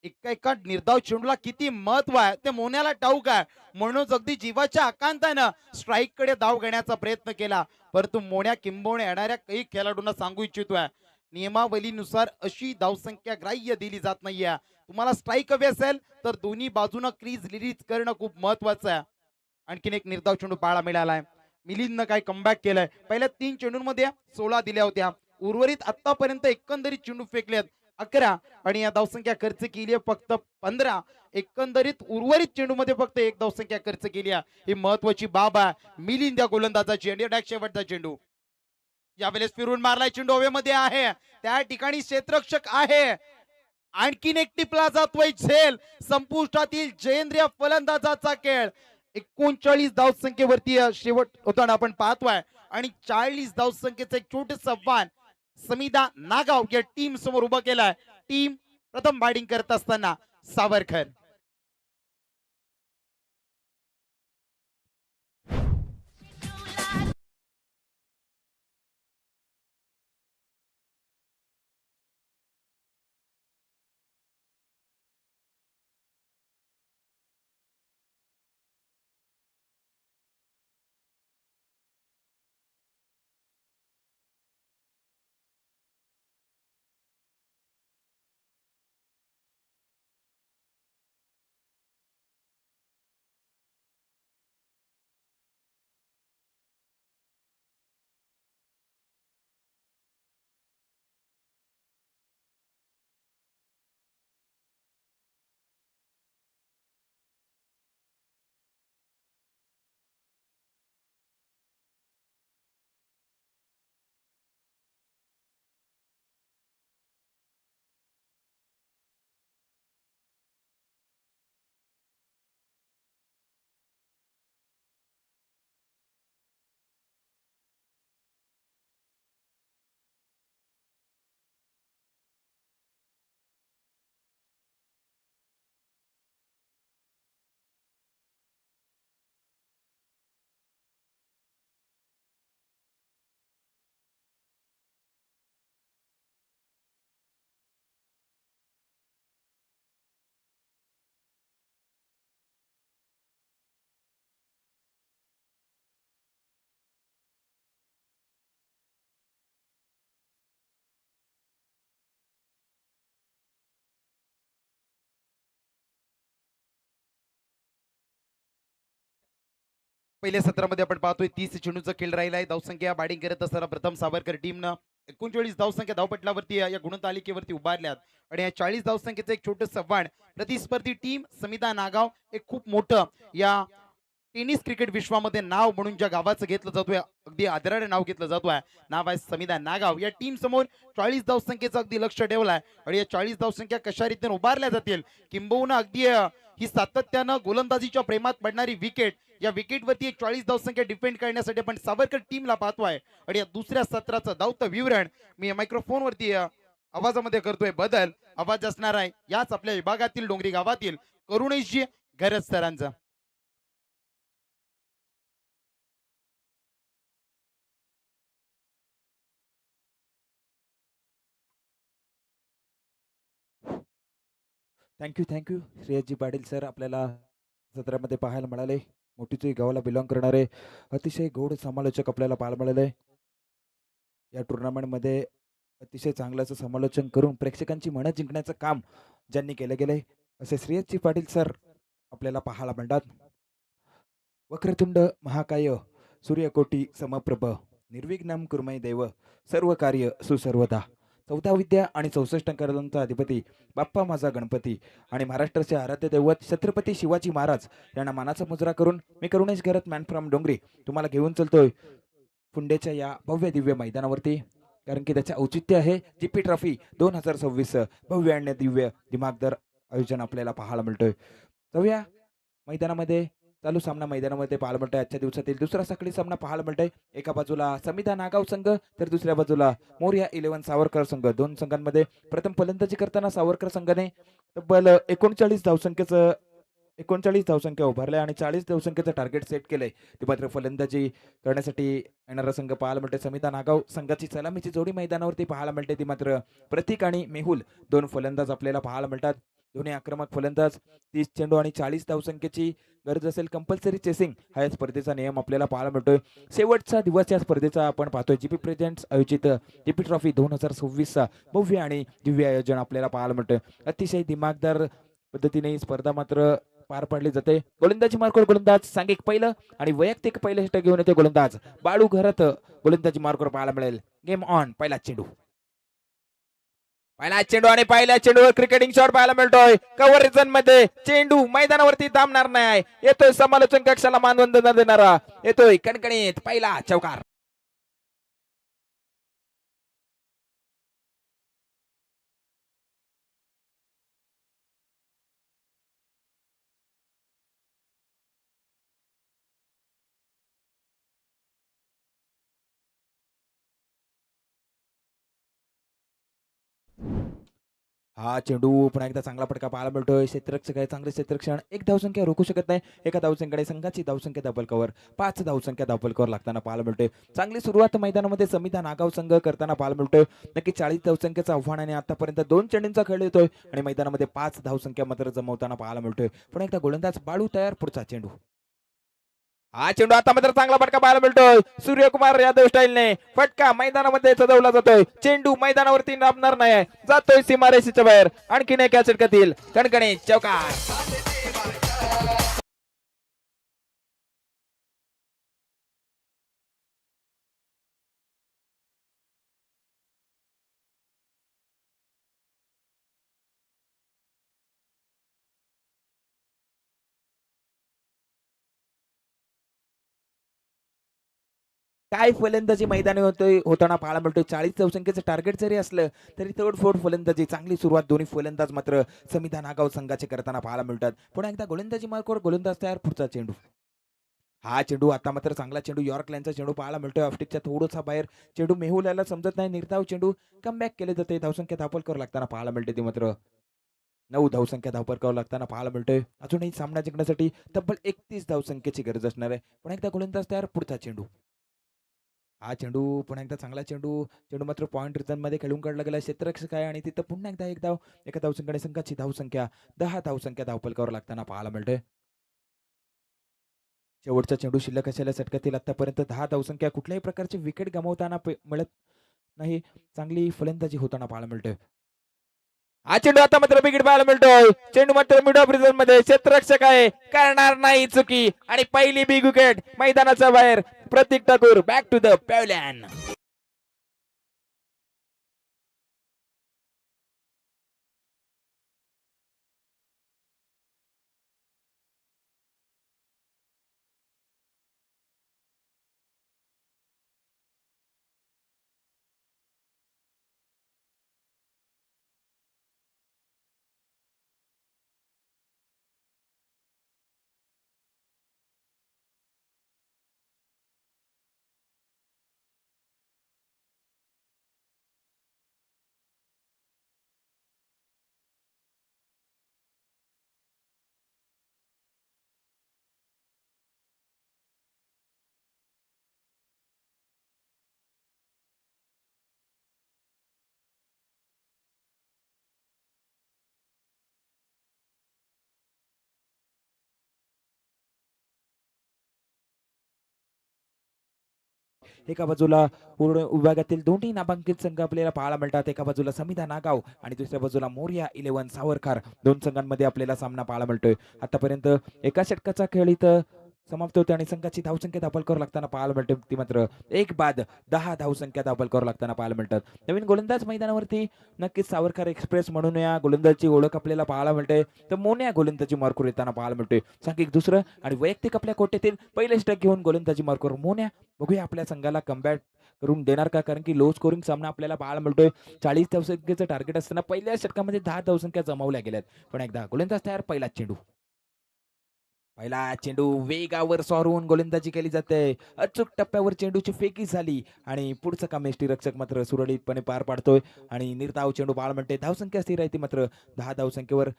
एका एका निर्धाव चेंडूला किती महत्व आहे ते मोन्याला ठाऊक आहे. म्हणून अगदी जीवाच्या आकांतानं स्ट्राईक कडे धाव घेण्याचा प्रयत्न केला, परंतु मोन्या किंबहुना येणाऱ्या काही खेळाडूंना सांगू इच्छितोय, नियमावलीनुसार अशी धावसंख्या ग्राह्य दिली जात नाहीये. तुम्हाला स्ट्राईक हवी असेल तर दोन्ही बाजूनं क्रीज रिलीज करणं खूप महत्वाचं आहे. आणखीन एक निर्धाव चेंडू पाहायला मिळालाय. मिलिंदनं काय कमबॅक केलंय. पहिल्या 3 चेंडूंमध्ये 16 दिल्या होत्या. उर्वरित आतापर्यंत एकंदरीत चेंडू फेकलेत 11 आणि या धावसंख्या खर्च केली आहे फक्त 15. एकंदरीत उर्वरित चेंडूमध्ये फक्त 1 धावसंख्या खर्च केली आहे. ही महत्वाची बाब आहे मिलिंद या गोलंदाजाची. आणि शेवटचा चेंडू यावेळेस फिरून मारलाय, चेंडू हवेमध्ये आहे, त्या ठिकाणी क्षेत्ररक्षक आहे. आणखीन एक टिपला जातोय झेल. संपुष्टातील जयेंद्र फलंदाजाचा खेळ. 39 धावसंख्येवरती शेवट होताना आपण पाहतोय आणि 40 धावसंख्येचं एक छोटस आव्हान समिधा नागाव या टीम समोर उभं केलाय. टीम प्रथम बॅटिंग करत असताना सावरकर. पहिल्या सत्रामध्ये आपण पाहतोय 30 चेंडूचा खेळ राहिला आहे. धावसंख्या बॅटिंग करत असताना प्रथम सावरकर टीमनं 39 धावसंख्या धावपटलावरती या गुणतालिकेवरती उभारल्यात आणि या 40 धावसंख्येचं एक छोटं आव्हान प्रतिस्पर्धी टीम समिता नागाव एक खूप मोठं या टेनिस क्रिकेट विश्वामध्ये नाव म्हणून ज्या गावाचं घेतलं जातोय अगदी आदराने नाव घेतलं जातोय नाव आहे समिधा नागाव. या टीम समोर 40 धावसंख्येचं अगदी लक्ष ठेवलाय आणि या 40 धावसंख्या कशा रीतीने उभारल्या जातील किंबहुना अगदी ही सातत्यानं गोलंदाजीच्या प्रेमात पडणारी विकेट या विकेटवरती एक 40 धावसंख्या डिपेंड करण्यासाठी आपण सावरकर टीमला पाहतोय आणि या दुसऱ्या सत्राचं धावतं विवरण मी मायक्रोफोनवरती आवाजामध्ये करतोय बदल. आवाज असणार आहे याच आपल्या विभागातील डोंगरी गावातील करुणेशजी घरज सरांचा. Thank you Shreyasji Patil sir. आपल्याला सत्रामध्ये पाहायला मिळाले. मोठीची गावाला बिलॉंग करणारे अतिशय गोड समालोचक आपल्याला पाहायला मिळाले. या टुर्नामेंटमध्ये अतिशय चांगलं असं समालोचन करून प्रेक्षकांची मनं जिंकण्याचं काम ज्यांनी केलं गेले असे श्रेयसजी पाटील सर आपल्याला पाहायला मिळतात. वक्रतुंड महाकाय सूर्यकोटी समप्रभ निर्विघ्नं कुर्मय देव सर्व कार्य सुसर्वदा. 14 विद्या आणि 64 अंकांचा अधिपती बाप्पा माझा गणपती आणि महाराष्ट्राचे आराध्य दैवत छत्रपती शिवाजी महाराज यांना मानाचा मुजरा करून मी करुणेश घरत मॅन फ्रॉम डोंगरी तुम्हाला घेऊन चलतोय फुंडेच्या या भव्य दिव्य मैदानावरती. कारण की त्याचे औचित्य आहे जीपी ट्रॉफी 2026 भव्य आणि दिव्य दिमागदार आयोजन आपल्याला पाहायला मिळतोय. जाऊया मैदानामध्ये. चालू सामना मैदानामध्ये पाहायला मिळतोय. आजच्या दिवसातील दुसरा साखळी सामना पाहायला मिळतोय. एका बाजूला समिधा नागाव संघ तर दुसऱ्या बाजूला मोरया 11 सावरकर संघ. दोन संघांमध्ये प्रथम फलंदाजी करताना सावरकर संघाने तब्बल 39 धावसंख्या उभारल्या आणि 40 धावसंख्येचं टार्गेट सेट केलंय. ते मात्र फलंदाजी करण्यासाठी येणारा संघ पाहायला मिळते समिधा नागाव संघाची सलामीची जोडी मैदानावरती पाहायला मिळते. ती मात्र प्रतीक आणि मेहुल दोन फलंदाज आपल्याला पाहायला मिळतात. दोन्ही आक्रमक फलंदाज. 30 चेंडू आणि 40 धावसंख्येची गरज असेल कंपल्सरी चेसिंग हा या स्पर्धेचा नियम आपल्याला पाहायला मिळतोय. शेवटचा दिवस या स्पर्धेचा आपण पाहतोय. जीपी प्रेझेंट्स आयोजित जीपी ट्रॉफी 2026 भव्य आणि दिव्य आयोजन आपल्याला पाहायला मिळतोय. अतिशय दिमागदार पद्धतीने ही स्पर्धा मात्र पार पाडली जाते. गोलंदाजी मार्कवर गोलंदाज सांघिक पहिलं आणि वैयक्तिक पहिलं षटक घेऊन येते गोलंदाज बाळू घरात. गोलंदाजी मार्कवर पाहायला मिळेल. Game on. पहिला चेंडू आणि पहिल्या चेंडूवर क्रिकेटिंग शॉट पाहायला मिळतोय. कव्हर रिजन मध्ये चेंडू मैदानावरती थांबणार नाही. येतोय समालोचन कक्षाला मानवंदना देणारा. येतोय कणकणीत पहिला चौकार. हा चेंडू पुन्हा एकदा चांगला फटका पाहायला मिळतोय. क्षेत्ररक्षक आहे. चांगले क्षेत्ररक्षण. एक धावसंख्या रोखू शकत नाही. एका धावसंख्येकडे संघाची धावसंख्या डबल कव्हर 5 धावसंख्या डबल कव्हर लागताना पाहायला मिळतोय. चांगली सुरुवात मैदानामध्ये समिधा नागाव संघ करताना पाहायला मिळतोय. नक्की 40 धावसंख्येचं आव्हान आणि आतापर्यंत 2 चेंडूंचा खेळ येतोय आणि मैदानामध्ये 5 धावसंख्या मात्र जमवताना पाहायला मिळतोय. पुन्हा एकदा गोलंदाज बाळू तयार. पुढचा चेंडू. हा चेंडू आता मात्र चांगला फटका पाहायला मिळतोय. सूर्यकुमार यादव स्टाईलने फटका मैदानामध्ये सजवला जातोय. चेंडू मैदानावरती नामणार नाही. जातोय सीमारेषेच्या बाहेर. आणखीन एका षटकातील कणकणी चौकार. काय फलंदाजी मैदानी होताना पाहायला मिळतोय. 40 धावसंख्येचं टार्गेट जरी असलं तरी तोडफोड फलंदाजी. चांगली सुरुवात दोन्ही फलंदाज मात्र समिधा नागाव संघाचे करताना पाहायला मिळतात. पुन्हा एकदा गोलंदाजी मार्कवर गोलंदाज तयार. पुढचा चेंडू. हा चेंडू आता मात्र चांगला चेंडू यॉर्क लाईनचा चेंडू पाहायला मिळतोय. ऑफस्टिकच्या थोडंसा बाहेर चेंडू मेहुल याला समजत नाही. निर्धाव चेंडू कमबॅक केले जाते. धावसंख्या धापल करावं लागताना पाहायला मिळते. ती मात्र 9 धावसंख्या धावपल करावं लागताना पाहायला मिळतोय. अजूनही सामना जिंकण्यासाठी तब्बल 31 धावसंख्येची गरज असणार आहे. पुन्हा एकदा गोलंदाज तयार. पुढचा चेंडू. हा चेंडू पुन्हा एकदा चांगला चेंडू. चेंडू मात्र पॉईंट रिझन मध्ये खेळून काढला गेला. क्षेत्ररक्षक आहे आणि तिथं पुन्हा एकदा एक धाव. एका धावसंख्येने संघाची धावसंख्या 10 धावसंख्या धावपल करावं लागताना पाहायला मिळते. शेवटचा चेंडू शिल्लक असलेल्या षटकातील आतापर्यंत 10 धावसंख्या. कुठल्याही प्रकारची विकेट गमावताना मिळत नाही. चांगली फलंदाजी होताना पाहायला मिळते. हा चेंडू आता मात्र विकेट पाहायला मिळतोय. चेंडू मात्र मिड ऑफ रिझन मध्ये क्षेत्ररक्षक आहे, करणार नाही चुकी आणि पहिली बिग विकेट मैदानाच्या बाहेर. Pratik Thakur back to the pavilion. एका बाजूला पूर्ण विभागातील दोन्ही नामांकित संघ आपल्याला पाहायला मिळतात. एका बाजूला समिधा नागाव आणि दुसऱ्या बाजूला मोरया 11 सावरकर. दोन संघांमध्ये आपल्याला सामना पाहायला मिळतोय. आतापर्यंत एका षटकाचा खेळ इथं समाप्त होते आणि संघाची धावसंख्या दाखल करावं लागताना पाहायला मिळते. ती मात्र एक बाद 10 धावसंख्या दाखल करावं लागताना पाहायला मिळतात. नवीन गोलंदाज मैदानावरती नक्कीच सावरकर एक्सप्रेस म्हणून या गोलंदाजची ओळख आपल्याला पाहायला मिळते. तर मोन्या गोलंदाजी मार्कवर येताना पाहायला मिळते. सांघिक दुसरं आणि वैयक्तिक आपल्या कोट्यातील पहिले षटक घेऊन गोलंदाजी मार्कवर मोन्या. बघूया आपल्या संघाला कमबॅक करून देणार का, कारण की लो स्कोरिंग सामना आपल्याला पाहायला मिळतोय. 40 धावसंख्येचं टार्गेट असताना पहिल्या षटकामध्ये 10 धावसंख्या जमावल्या गेल्यात. पण एकदा गोलंदाज तयार. पहिला चेंडू वेगावर सॉरून गोलंदाजी केली जाते. अचूक टप्प्यावर चेंडूची फेकी झाली आणि पुढचं काम रक्षक मात्र सुरळीतपणे पार पाडतोय आणि निर्धाव चेंडू पाहायला मिळते. धावसंख्या स्थिर आहे ती मात्र 10 धावसंख्येवर.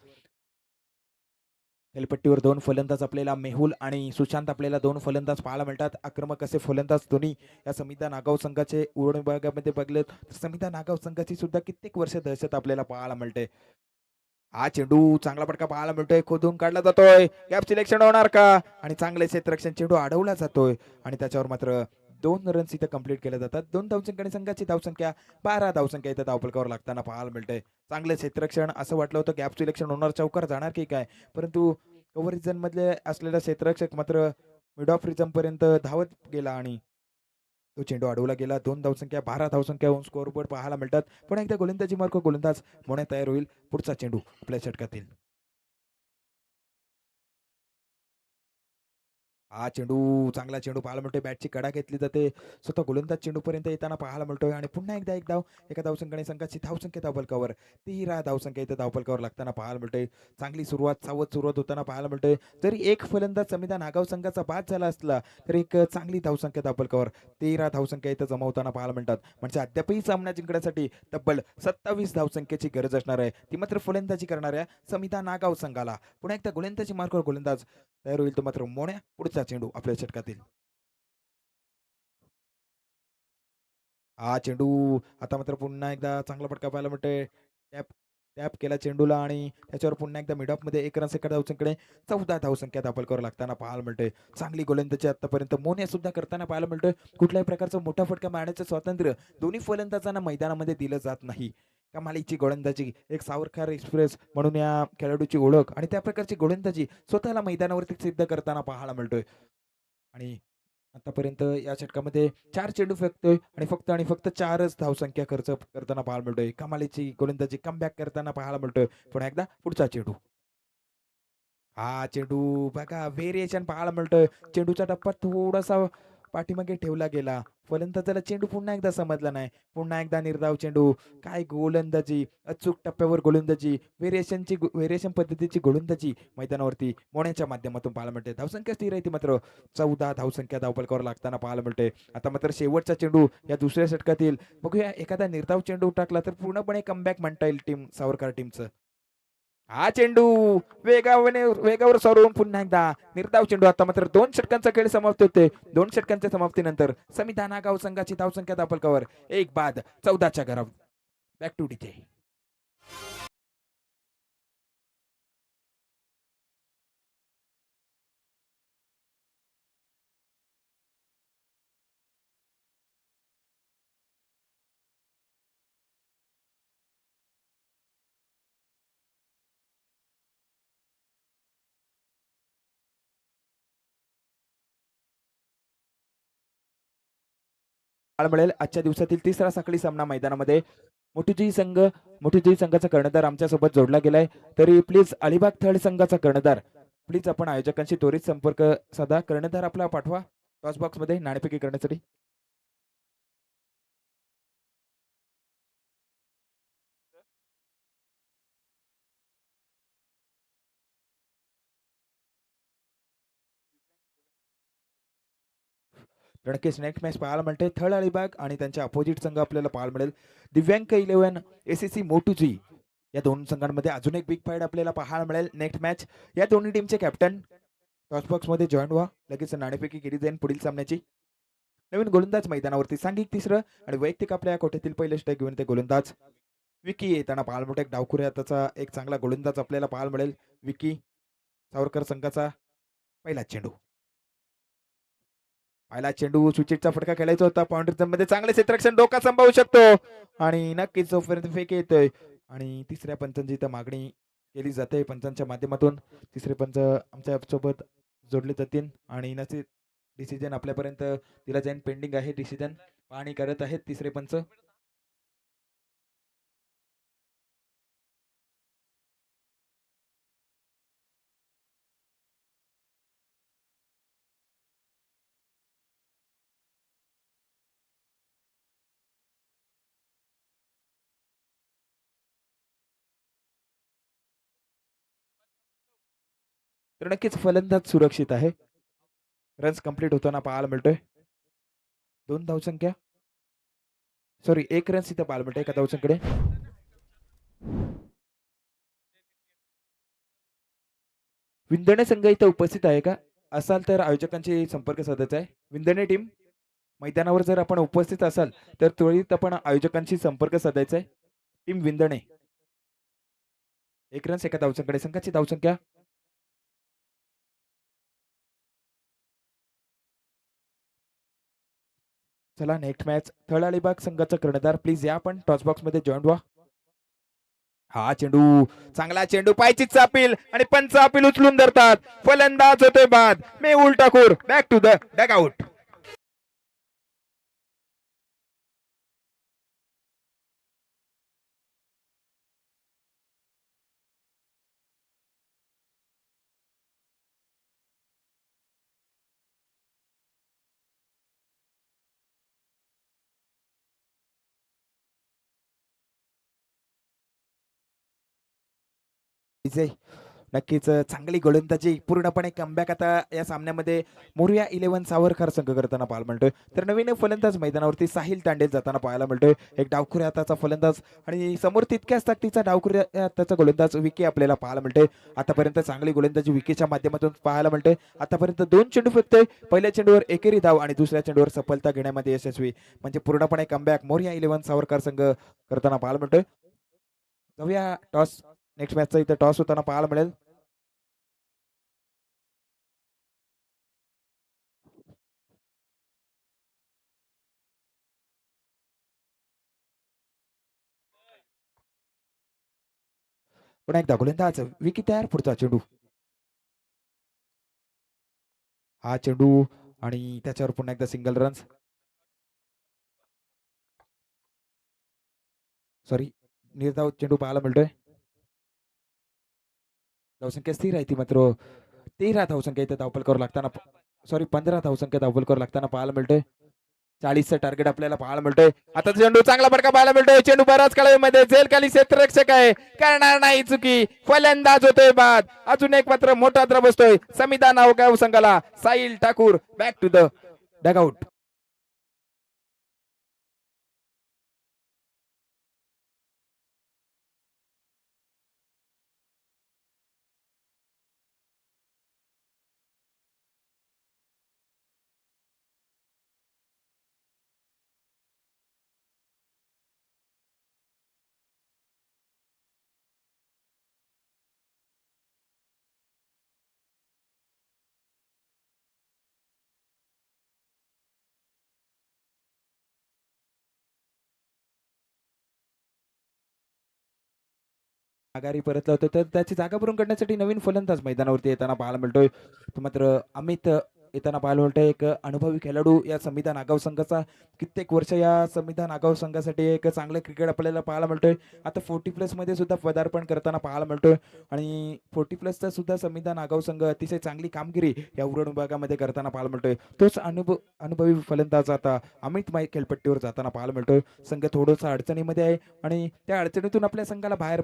खेळपट्टीवर दोन फलंदाज आपल्याला मेहुल आणि सुशांत आपल्याला दोन फलंदाज पाहायला मिळतात. आक्रमक असे फलंदाज दोन्ही या समिधा नागाव संघाचे उरण विभागामध्ये बघले तर समिधा नागाव संघाची सुद्धा कित्येक वर्ष दहशत आपल्याला पाहायला मिळते. हा चेंडू चांगला फटका पाहायला मिळतोय. खोदून काढला जातोय. गॅप सिलेक्शन होणार का आणि चांगले क्षेत्ररक्षण. चेंडू अडवला जातोय आणि त्याच्यावर मात्र 2 रन्स इथं कंप्लीट केले जातात. 2 धावसंख्या संघाची धावसंख्या 12 धावसंख्या इथं धावफलकावर लागताना पाहायला मिळते. चांगले क्षेत्ररक्षण. असं वाटलं होतं गॅप सिलेक्शन होणार, चौकार जाणार की काय, परंतु कव्हर रिजन मधले असलेला क्षेत्ररक्षक मात्र मिड ऑफ रिजन पर्यंत धावत गेला आणि तो चेंडू अडवला गेला. 2 धावसंख्या 12 धावसंख्या स्कोअरबोर्ड पाहायला मिळतात. पण एकदा गोलंदाजी मार्क गोलंदाज मोण्या तयार होईल. पुढचा चेंडू आपल्या षटकातील. हा चेंडू चांगला चेंडू पाहायला मिळतोय. बॅटची कडा घेतली जाते. स्वतः गोलंदाज चेंडूपर्यंत येताना पाहायला मिळतोय आणि पुन्हा एकदा एक धाव. एका धावसंख्येने संघाची धावसंख्या धावफलकावर 13 धावसंख्या इथं धावफलकावर लागताना पाहायला मिळतोय. चांगली सुरुवात, सावध सुरुवात होताना पाहायला मिळतोय. जरी एक फलंदाज समिधा नागाव संघाचा बाद झाला असला तरी एक चांगली धावसंख्या धावफलकावर 13 धावसंख्या इथं जमवताना पाहायला मिळतात. म्हणजे अद्यापही सामना जिंकण्यासाठी तब्बल 27 धावसंख्येची गरज असणार आहे. ती मात्र फलंदाजी करणाऱ्या समिधा नागाव संघाला. पुन्हा एकदा गोलंदाजी मार्कवर गोलंदाज तयार होईल तो मात्र मोण्या. पुढचा चेंडू आपल्या षटकातील. हा चेंडू आता मात्र पुन्हा एकदा चांगला फटका पाहायला मिळतोय. टॅप टॅप केला चेंडूला आणि त्याच्यावर पुन्हा एकदा मिड ऑफ मध्ये 1 रन सेकंड धावसंख्येने 14 धावसंख्या दाखल करावं लागताना पाहायला मिळतोय. चांगली गोलंदाजी आतापर्यंत मोन्या सुद्धा करताना पाहायला मिळतोय. कुठल्याही प्रकारचा मोठा फटका मारण्याचं स्वातंत्र्य दोन्ही फलंदाजांना मैदानामध्ये दिलं जात नाही. कमालीची गोलंदाजी, एक सावरकर एक्सप्रेस म्हणून या खेळाडूची ओळख आणि त्या प्रकारची गोलंदाजी स्वतःला मैदानावरती सिद्ध करताना पाहायला मिळतोय. आणि आतापर्यंत या षटकामध्ये 4 चेंडू फेकतोय आणि फक्त 4च धावसंख्या खर्च करताना पाहायला मिळतोय. कमालीची गोलंदाजी कमबॅक करताना पाहायला मिळतोय. पुन्हा एकदा पुढचा चेंडू. हा चेंडू बघा व्हेरिएशन पाहायला मिळतोय. चेंडूचा टप्पा थोडासा पाठीमागे ठेवला गेला. फलंदाजाला चेंडू पुन्हा एकदा समजला नाही. पुन्हा एकदा निर्धाव चेंडू. काय गोलंदाजी, अचूक टप्प्यावर गोलंदाजी, व्हेरिएशन पद्धतीची गोलंदाजी मैदानावरती मोण्याच्या माध्यमातून पाहायला मिळते. धावसंख्या स्थिर आहे ती मात्र 14 धावसंख्या धावफलकावर लागताना पाहायला मिळते. आता मात्र शेवटचा चेंडू या दुसऱ्या षटकातील. बघूया एखादा निर्धाव चेंडू टाकला तर पूर्णपणे कमबॅक म्हणता येईल टीम सावरकर टीमचं. हा चेंडू वेगावर सरून पुन्हा एकदा निर्धाव चेंडू. आता मात्र 2 षटकांचा खेळ समाप्त होते. 2 षटकांच्या समाप्तीनंतर समिधा नागाव संघाची धावसंख्या धावफलकावर 1 बाद 14च्या घरात. Back two DJ. पाहायला मिळेल आजच्या दिवसातील तिसरा साखळी सामना मैदानामध्ये. मोठीजी संघाचा कर्णधार आमच्यासोबत जोडला गेलाय. तरी प्लीज अलिबाग थर्ड संघाचा कर्णधार प्लीज आपण आयोजकांशी त्वरित संपर्क साधा. कर्णधार आपला पाठवा टॉस बॉक्स मध्ये नाणेफेकी करण्यासाठी. तर नक्कीच नेक्स्ट मॅच पाहायला मिळते थर्ड अलिबाग आणि त्यांच्या अपोजिट संघ आपल्याला पाहायला मिळेल दिव्यांक 11 एसीसी मोटूजी. या दोन संघांमध्ये अजून एक बिग फाईट आपल्याला पाहायला मिळेल नेक्स्ट मॅच. या दोन्ही टीमचे कॅप्टन टॉस बॉक्स मध्ये जॉईन व्हा. लगेच नाणेफेकी केली जाईल पुढील सामन्याची. नवीन गोलंदाज मैदानावरती सांघिक तिसरं आणि वैयक्तिक आपल्या कोट्यातील पहिले स्ट्राईक घेऊन ते गोलंदाज विकी येताना पाहायला मिळतो. एक डावखुरे हाताचा एक चांगला गोलंदाज आपल्याला पाहायला मिळेल. विकी सावरकर संघाचा पहिला चेंडू. पहिला चेंडू सुचितचा फटका खेळायचा होता. बाउंड्री मध्ये चांगले क्षेत्ररक्षण डोका संभावू शकतो आणि नक्कीच जोपर्यंत फेक येतोय आणि तिसऱ्या पंचांची इथं मागणी केली जाते पंचांच्या माध्यमातून. तिसरे पंच आमच्या सोबत जोडले जातील आणि नसे डिसिजन आपल्यापर्यंत दिला जाईल. पेंडिंग आहे डिसिजन पाहणी करत आहेत तिसरे पंच. तर नक्कीच फलंदाज सुरक्षित आहे. रन्स कंप्लीट होताना पाहायला मिळतोय. 2 धावसंख्या सॉरी 1 रन्स इथं पाहायला मिळतोय एका धावसंख्येकडे. विंदणे संघ इथं उपस्थित आहे का असाल तर आयोजकांशी संपर्क साधायचा आहे. विंदणे टीम मैदानावर जर आपण उपस्थित असाल तर त्वरित आपण आयोजकांशी संपर्क साधायचा आहे. टीम विंदणे 1 रन्स एका धावसंख्येकडे. संघाची धावसंख्या चला नेक्स्ट मॅच थर्ड अलिबाग संघाचा कर्णधार प्लीज या आपण टॉस बॉक्स मध्ये जॉईन व्हा. हा चेंडू चांगला चेंडू पायचीच अपील आणि पंच अपील उचलून धरतात. फलंदाज होतोय बाद Mehul Thakur back to the dugout. Vijay नक्कीच चांगली गोलंदाजी पूर्णपणे कमबॅक आता या सामन्यामध्ये मोरया 11 सावरकर संघ करताना पाहायला मिळतोय. तर नवीन फलंदाज मैदानावरती साहिल तांडेल जाताना पाहायला मिळतोय. एक डावखुऱ्या हाताचा फलंदाज आणि समोर तितक्याच ताकदीचा डावखुऱ्या हाताचा गोलंदाज विकी आपल्याला पाहायला मिळतोय. आतापर्यंत चांगली गोलंदाजी विकीच्या माध्यमातून पाहायला मिळतोय. आतापर्यंत 2 चेंडू फेकतोय. पहिल्या चेंडूवर एकेरी धाव आणि दुसऱ्या चेंडूवर सफलता घेण्यामध्ये यशस्वी म्हणजे पूर्णपणे कमबॅक मोरया 11 सावरकर संघ करताना पाहायला मिळतोय. जाऊया टॉस नेक्स्ट मॅचचा इथं टॉस होताना पाहायला मिळेल. पुन्हा एकदा गोलंदाज विकी तयार. पुढचा चेंडू हा चेंडू आणि त्याच्यावर पुन्हा एकदा सिंगल रन्स सॉरी निर्धाव चेंडू पाहायला मिळतोय. धावसंख्या स्थिर आहे ती मात्र 13 धावसंख्या इथे धावपल करावं लागताना सॉरी 15 धावसंख्या धावपल करावं लागताना पाहायला मिळतोय. 40चं टार्गेट आपल्याला पाहायला मिळतोय. आता चेंडू चांगला फटका पाहायला मिळतोय. चेंडू बराच काळामध्ये झेल खाली क्षेत्ररक्षक आहे करणार नाही चुकी. फलंदाज होतोय बाद. अजून एक मात्र मोठा द्र बसतोय समिधा नावगाव संघाला. Sahil Thakur back to the dugout. आघारी परतला होता तर त्याची जागा भरून काढण्यासाठी नवीन फलंदाज मैदानावरती येताना पाहायला मिळतोय. तो मात्र अमित येताना पाहायला मिळतोय. एक अनुभवी खेळाडू या संविधान आगाव संघाचा कित्येक वर्ष या संविधान आगाव संघासाठी एक चांगलं क्रिकेट आपल्याला पाहायला मिळतोय. आता 40+ मध्ये सुद्धा पदार्पण करताना पाहायला मिळतोय आणि 40+चा सुद्धा संविधान आगाव संघ अतिशय चांगली कामगिरी या उरण विभागामध्ये करताना पाहायला मिळतोय. तोच अनुभवी फलंदाज आता अमित माई खेळपट्टीवर जाताना पाहायला मिळतोय. संघ थोडंसं अडचणीमध्ये आहे आणि त्या अडचणीतून आपल्या संघाला बाहेर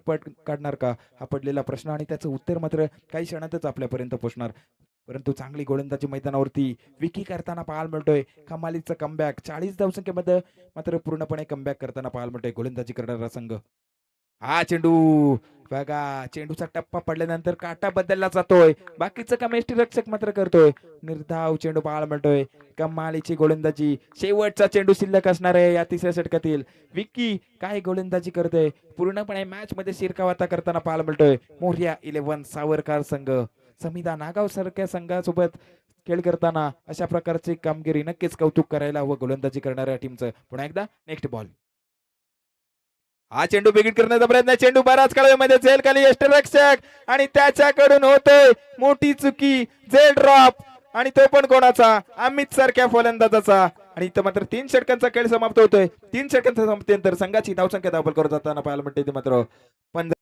काढणार का हा पडलेला प्रश्न आणि त्याचं उत्तर मात्र काही क्षणातच आपल्यापर्यंत पोहोचणार. परंतु चांगली गोलंदाजी मैदानावरती विकी करताना पाहायला मिळतोय. कमालीचा कमबॅक 40 धावसंख्येमध्ये मात्र पूर्णपणे कमबॅक करताना पाहायला मिळतोय गोलंदाजी करणारा संघ. हा चेंडू बघा, चेंडूचा टप्पा पडल्यानंतर काटा बदलला जातोय. बाकीचं काम यष्टीरक्षक मात्र करतोय. निर्धाव चेंडू पाहायला मिळतोय. कमालीची गोलंदाजी, शेवटचा चेंडू शिल्लक असणार आहे या तिसऱ्या षटकातील. विक्की काय गोलंदाजी करतोय, पूर्णपणे मॅच मध्ये शिरकावाता करताना पाहायला मिळतोय. मोरया 11 सावरकर संघ संविधान नागाव सारख्या संघासोबत खेळ करताना अशा प्रकारची कामगिरी नक्कीच कौतुक करायला हवं गोलंदाजी करणाऱ्या टीमचं. पुन्हा एकदा नेक्स्ट बॉल. हा चेंडू बिगिट करण्याचा प्रयत्न, चेंडू बराच काळामध्ये झेल खाली यष्टीरक्षक आणि त्याच्याकडून होतोय मोठी चुकी, झेल ड्रॉप आणि तो पण कोणाचा, अमित सारख्या फलंदाजाचा. आणि इथं मात्र 3 षटकांचा खेळ समाप्त होतोय. 3 षटकांचा समाप्तीनंतर संघाची धावसंख्या दाखल करत जाताना पाहायला मिळते ते मात्र 15.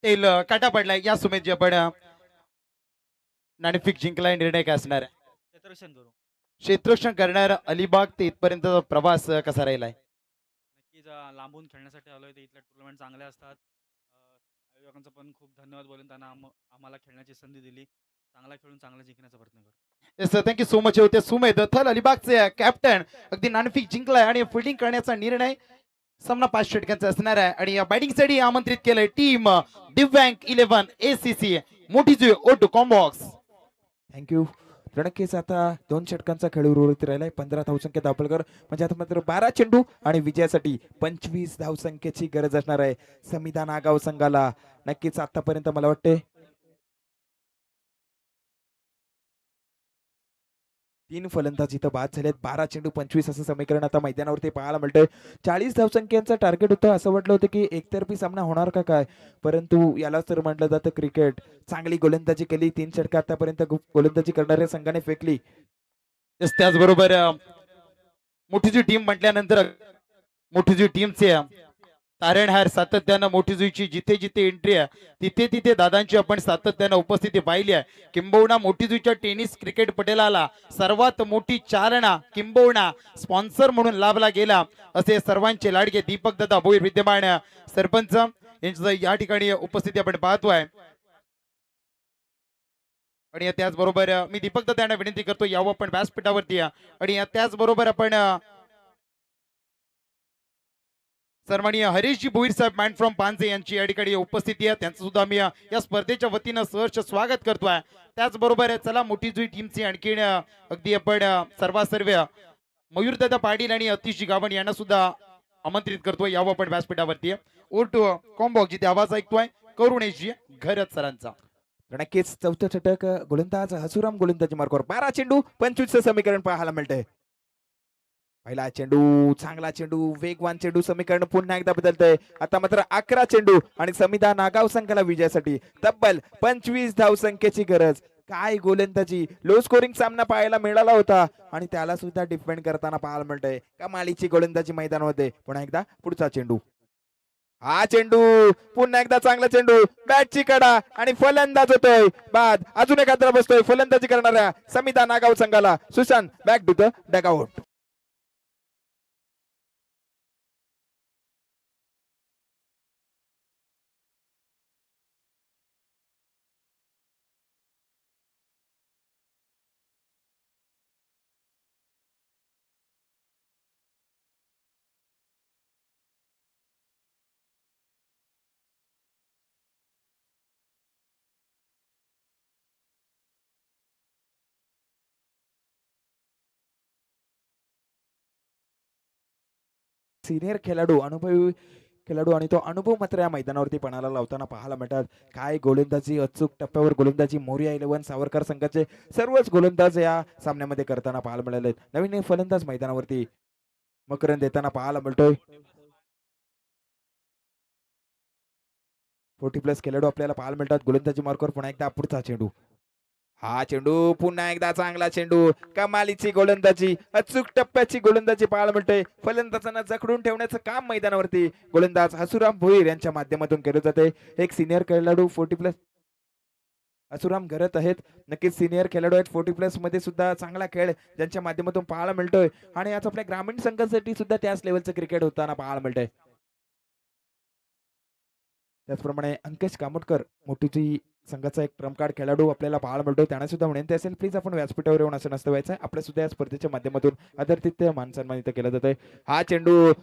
तेल काटा पडलाय या सुमेध जे आपण नाणेफेक जिंकलाय, निर्णय काय असणार आहे? क्षेत्ररक्षण करू. क्षेत्ररक्षण करणार अलिबाग ते इथपर्यंत प्रवास कसा राहिलाय? नक्कीच लांबून खेळण्यासाठी आलोय, तर इथल्या टुर्नामेंट चांगल्या असतात. आयोजकांचं पण खूप धन्यवाद बोलून त्यांना आम्हाला खेळण्याची संधी दिली. चांगला खेळून चांगला जिंकण्याचा प्रयत्न करू. Yes sir, thank you so much. होते सुमेध थल अलिबागचे कॅप्टन, अगदी नाणेफेक जिंकलाय आणि फिल्डिंग करण्याचा निर्णय सामना 5 षटकांचा असणार आहे. आणि या बॅटिंगसाठी आमंत्रित केलंय टीम दिव्यांग 11 ACC मोठीजी ओटू कॉम्बॉक्स. थँक्यू. तर नक्कीच आता 2 षटकांचा खेळ उर्वरित राहिलाय. 15 धावसंख्या दाखल म्हणजे आता मात्र 12 चेंडू आणि विजयासाठी 25 धावसंख्येची गरज असणार आहे संविधान आगाव संघाला. नक्कीच आतापर्यंत मला वाटते 3 फलंदाज इथं बाद झालेत. 12 चेंडू 25 असं समीकरण आता मैदानावरती पाहायला मिळतंय. 40 धावसंख्यांचं टार्गेट होतं. असं वाटलं होतं की एकतर्फी सामना होणार का काय, परंतु यालाच तर म्हटलं जातं क्रिकेट. चांगली गोलंदाजी केली. 3 षटक आतापर्यंत गोलंदाजी करणाऱ्या संघाने फेकली. येस, त्याचबरोबर मोठीजी टीम म्हटल्यानंतर मोठीजी टीमचे तारणहार सातत्यानं मोठीजीची जिथे जिथे एंट्री आहे तिथे तिथे दादांची आपण सातत्यानं उपस्थिती पाहिली आहे. किंबहुना मोठीजीच्या टेनिस क्रिकेट पटेलाला सर्वात मोठी चालना किंबहुना स्पॉन्सर म्हणून लाभला गेला असे सर्वांचे लाडके दीपक दादा भोईर विद्यमान सरपंच यांचं या ठिकाणी उपस्थिती आपण पाहतोय. आणि त्याचबरोबर मी दीपक दादा यांना विनंती करतो यावं आपण व्यासपीठावरती आणि त्याचबरोबर आपण सन्माननीय हरीशजी भोईर साहेब मॅन फ्रॉम पानसे यांची या ठिकाणी उपस्थिती आहे. त्यांचं सुद्धा मी या स्पर्धेच्या वतीनं सहर्ष स्वागत करतोय. त्याचबरोबर चला मोठीजी टीमची आणखीन अगदी आपण सर्वासर्व मयूरदादा पाटील आणि अतिशी गावण यांना सुद्धा आमंत्रित करतोय यावं आपण व्यासपीठावरती. ओट कॉम्बॉक जिथे आवाज ऐकतोय करुणेशजी घरत सरांचा. तर नक्कीच 4थं षटक गोलंदाज हसुराम गोलंदाजी मार्गावर 12 चेंडू 25 समीकरण पाहायला मिळतंय. पहिला चेंडू चांगला चेंडू, वेगवान चेंडू समीकरण पुन्हा एकदा बदलतंय. आता मात्र 11 चेंडू आणि संविधान नागाव संघाला विजयासाठी तब्बल 25 धावसंख्येची गरज. काय गोलंदाजी, लो स्कोरिंग सामना पाहायला मिळाला होता आणि त्याला सुद्धा डिफेंड करताना पाहायला मिळतंय. कमालीची गोलंदाजी मैदानामध्ये. पुन्हा एकदा पुढचा चेंडू, हा चेंडू पुन्हा एकदा चांगला चेंडू, बॅटची कडा आणि फलंदाज होतोय बाद. अजून एक हादरा बसतोय फलंदाजी करणाऱ्या संविधान नागाव संघाला. Sushant back to the dugout. Senior खेळाडू, अनुभवी खेळाडू आणि तो अनुभव मात्र या मैदानावरती पणाला लावताना पाहायला मिळतात. काय गोलंदाजी, अचूक टप्प्यावर गोलंदाजी. मोरया 11 सावरकर संघाचे सर्वच गोलंदाज या सामन्यामध्ये करताना पाहायला मिळाले. नवीन फलंदाज मैदानावरती मकरंद देताना पाहायला मिळतोय. 40+ खेळाडू आपल्याला पाहायला मिळतात. गोलंदाजी मार्कवर पुन्हा एकदा पुढचा चेंडू. हा चेंडू पुन्हा एकदा चांगला चेंडू. कमालीची गोलंदाजी, अचूक टप्प्याची गोलंदाजी पाहायला मिळते. फलंदाजांना जखडून ठेवण्याचं काम मैदानावरती गोलंदाज हसुराम भोईर यांच्या माध्यमातून केले जाते. एक सिनियर खेळाडू 40+ हसुराम घरत आहेत. नक्कीच सिनियर खेळाडू आहेत. 40+ मध्ये सुद्धा चांगला खेळ ज्यांच्या माध्यमातून पाहायला मिळतोय आणि आज आपल्या ग्रामीण संघासाठी सुद्धा त्याच लेवलचं क्रिकेट होताना पाहायला मिळतंय. त्याचप्रमाणे अंकेश कामतकर मोठीची संघाचा एक ट्रम्प कार्ड खेळाडू आपल्याला पाहायला मिळतो. त्यांना सुद्धा विनंती असेल प्लीज आपण व्यासपीठावर येऊन असं नसतं व्हायचं. आपल्या सुद्धा या स्पर्धेच्या माध्यमातून आदरातिथ्य मान सन्मानित केलं जातंय. हा चेंडू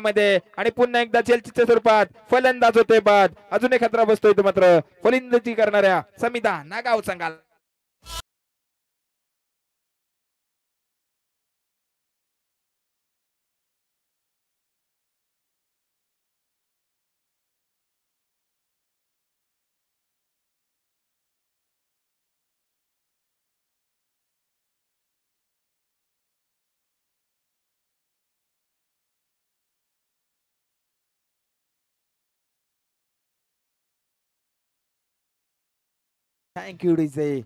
मध्ये आणि पुन्हा एकदा चेलचीच्या स्वरूपात फलंदाज होते बाद. अजून एक खतरा बसतोय तो मात्र फलंदाजी करणाऱ्या समिता नागाव संघाला. Thank you DJ.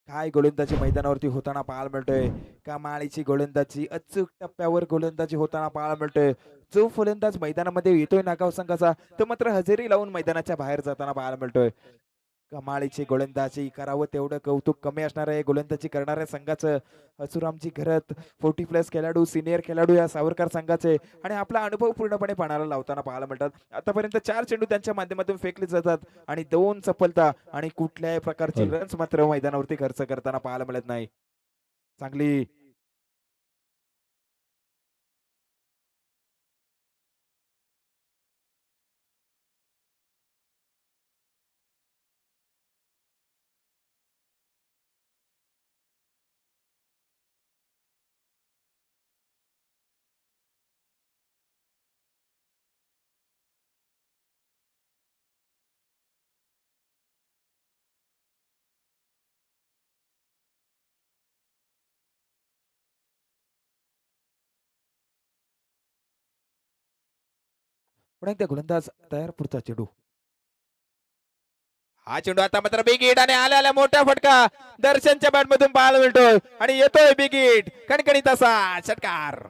काय गोलंदाजी मैदानावरती होताना पाहायला मिळतोय. कमालीची गोलंदाजी, अचूक टप्प्यावर गोलंदाजी होताना पाहायला मिळतोय. जो फलंदाज मैदानामध्ये येतोय नागाव संघाचा तो मात्र हजेरी लावून मैदानाच्या बाहेर जाताना पाहायला मिळतोय. कमालीची गोलंदाजी, करावं तेवढं कौतुक कमी असणार आहे गोलंदाजी करणाऱ्या संघाचं. हसुरामजी घरत 40+ खेळाडू, सिनियर खेळाडू या सावरकर संघाचे आणि आपला अनुभव पूर्णपणे पणाला लावताना पाहायला मिळतात. आतापर्यंत 4 चेंडू त्यांच्या माध्यमातून फेकले जातात आणि 2 सफलता आणि कुठल्याही प्रकारची रन्स मात्र मैदानावरती खर्च करताना पाहायला मिळत नाही. चांगली पुन्हा एकदा गोलंदाज तयार. पुढचा चेंडू. हा चेंडू आता मात्र बिग हिट आणि आल्या मोठा फटका दर्शनच्या बॅट मधून पाहायला मिळतोय आणि येतोय बिग हिट. कणकणीत असा षटकार.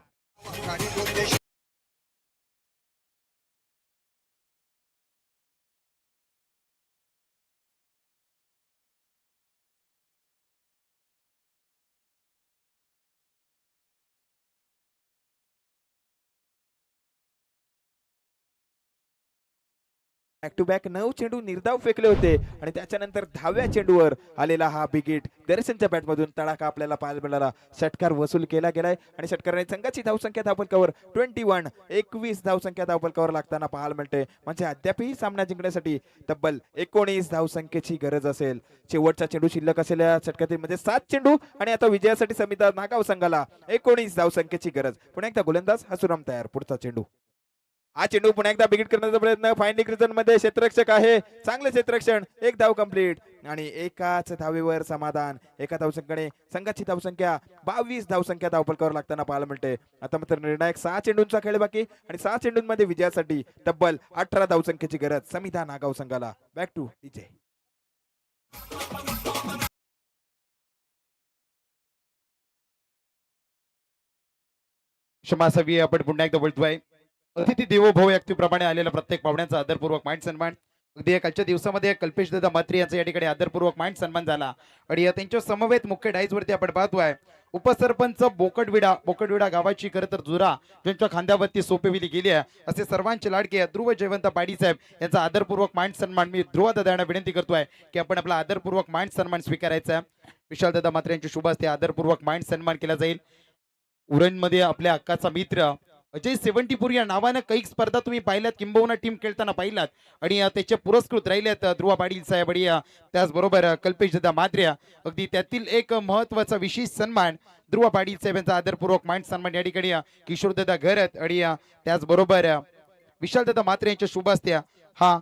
बॅक टू बॅक 9 चेंडू निर्धाव फेकले होते आणि त्याच्यानंतर 10व्या चेंडूवर आलेला हा बिगिट दर्शनच्या बॅटमधून तडाखा आपल्याला पाहायला मिळाला. षटकार वसूल केला गेलाय आणि षटकाराने संघाची धावसंख्या धावफलकावर 21 धावसंख्या धावफलकावर लागताना पाहायला मिळते. म्हणजे अद्यापही सामना जिंकण्यासाठी तब्बल 19 धावसंख्येची गरज असेल. शेवटचा चेंडू शिल्लक असलेल्या षटकातील 7 चेंडू आणि आता विजयासाठी समिता नागाव संघाला 19 धावसंख्येची गरज. पुन्हा एकदा गोलंदाज हसुराम तयार. पुढचा चेंडू. हा चेंडू पुन्हा एकदा बिगिट करण्याचा प्रयत्न. फायनल क्रिजन मध्ये क्षेत्ररक्षक आहे. चांगले क्षेत्ररक्षण. 1 धाव कंप्लीट आणि एकाच धावेवर समाधान. एका धावसंख्येने संघाची धावसंख्या 22 धावसंख्या धावफलकावर लागताना पाहायला मिळते. आता मात्र निर्णायक 6 चेंडूंचा खेळ बाकी आणि 6 चेंडूंमध्ये विजयासाठी तब्बल 18 धावसंख्येची गरज समिधा नागाव संघाला. Back two DJ. क्षमा असावी आपण पुन्हा एकदा बोलतोय. अतिथी देवो भव व्यक्तीप्रमाणे आलेल्या प्रत्येक पाहुण्यांचा आदरपूर्वक मान सन्मान. अगदी कालच्या दिवसामध्ये कल्पेश दादा मात्री यांचा या ठिकाणी आदरपूर्वक मान सन्मान झाला आणि त्यांच्या समवेत मुख्य डाईज वरती आपण पाहतोय उपसरपंच बोकडविडा गावाची खरं तर जुरा ज्यांच्या खांद्यावरती सोपविली गेली आहे असे सर्वांचे लाडके ध्रुव जयवंत पाडी साहेब यांचा आदरपूर्वक मान सन्मान मी ध्रुव दादा विनंती करतोय की आपण आपला आदरपूर्वक मान सन्मान स्वीकारायचा आहे. विशाल दादा मात्र यांच्या शुभ हस्ते आदरपूर्वक मान सन्मान केला जाईल. उरणमध्ये आपल्या हक्काचा मित्र अजय 74 या नावानं काही स्पर्धा तुम्ही पाहिल्यात किंबहुना टीम खेळताना पाहिलात आणि त्याचे पुरस्कृत राहिलेत ध्रुवा पाटील साहेब आणि त्याचबरोबर कल्पेश दादा मात्र्या. अगदी त्यातील एक महत्वाचा विशेष सन्मान ध्रुवा पाटील साहेब यांचा आदरपूर्वक मान सन्मान या ठिकाणी किशोर दादा घरत आणि त्याचबरोबर विशालदादा मात्रे यांच्या शुभ हस्ते हा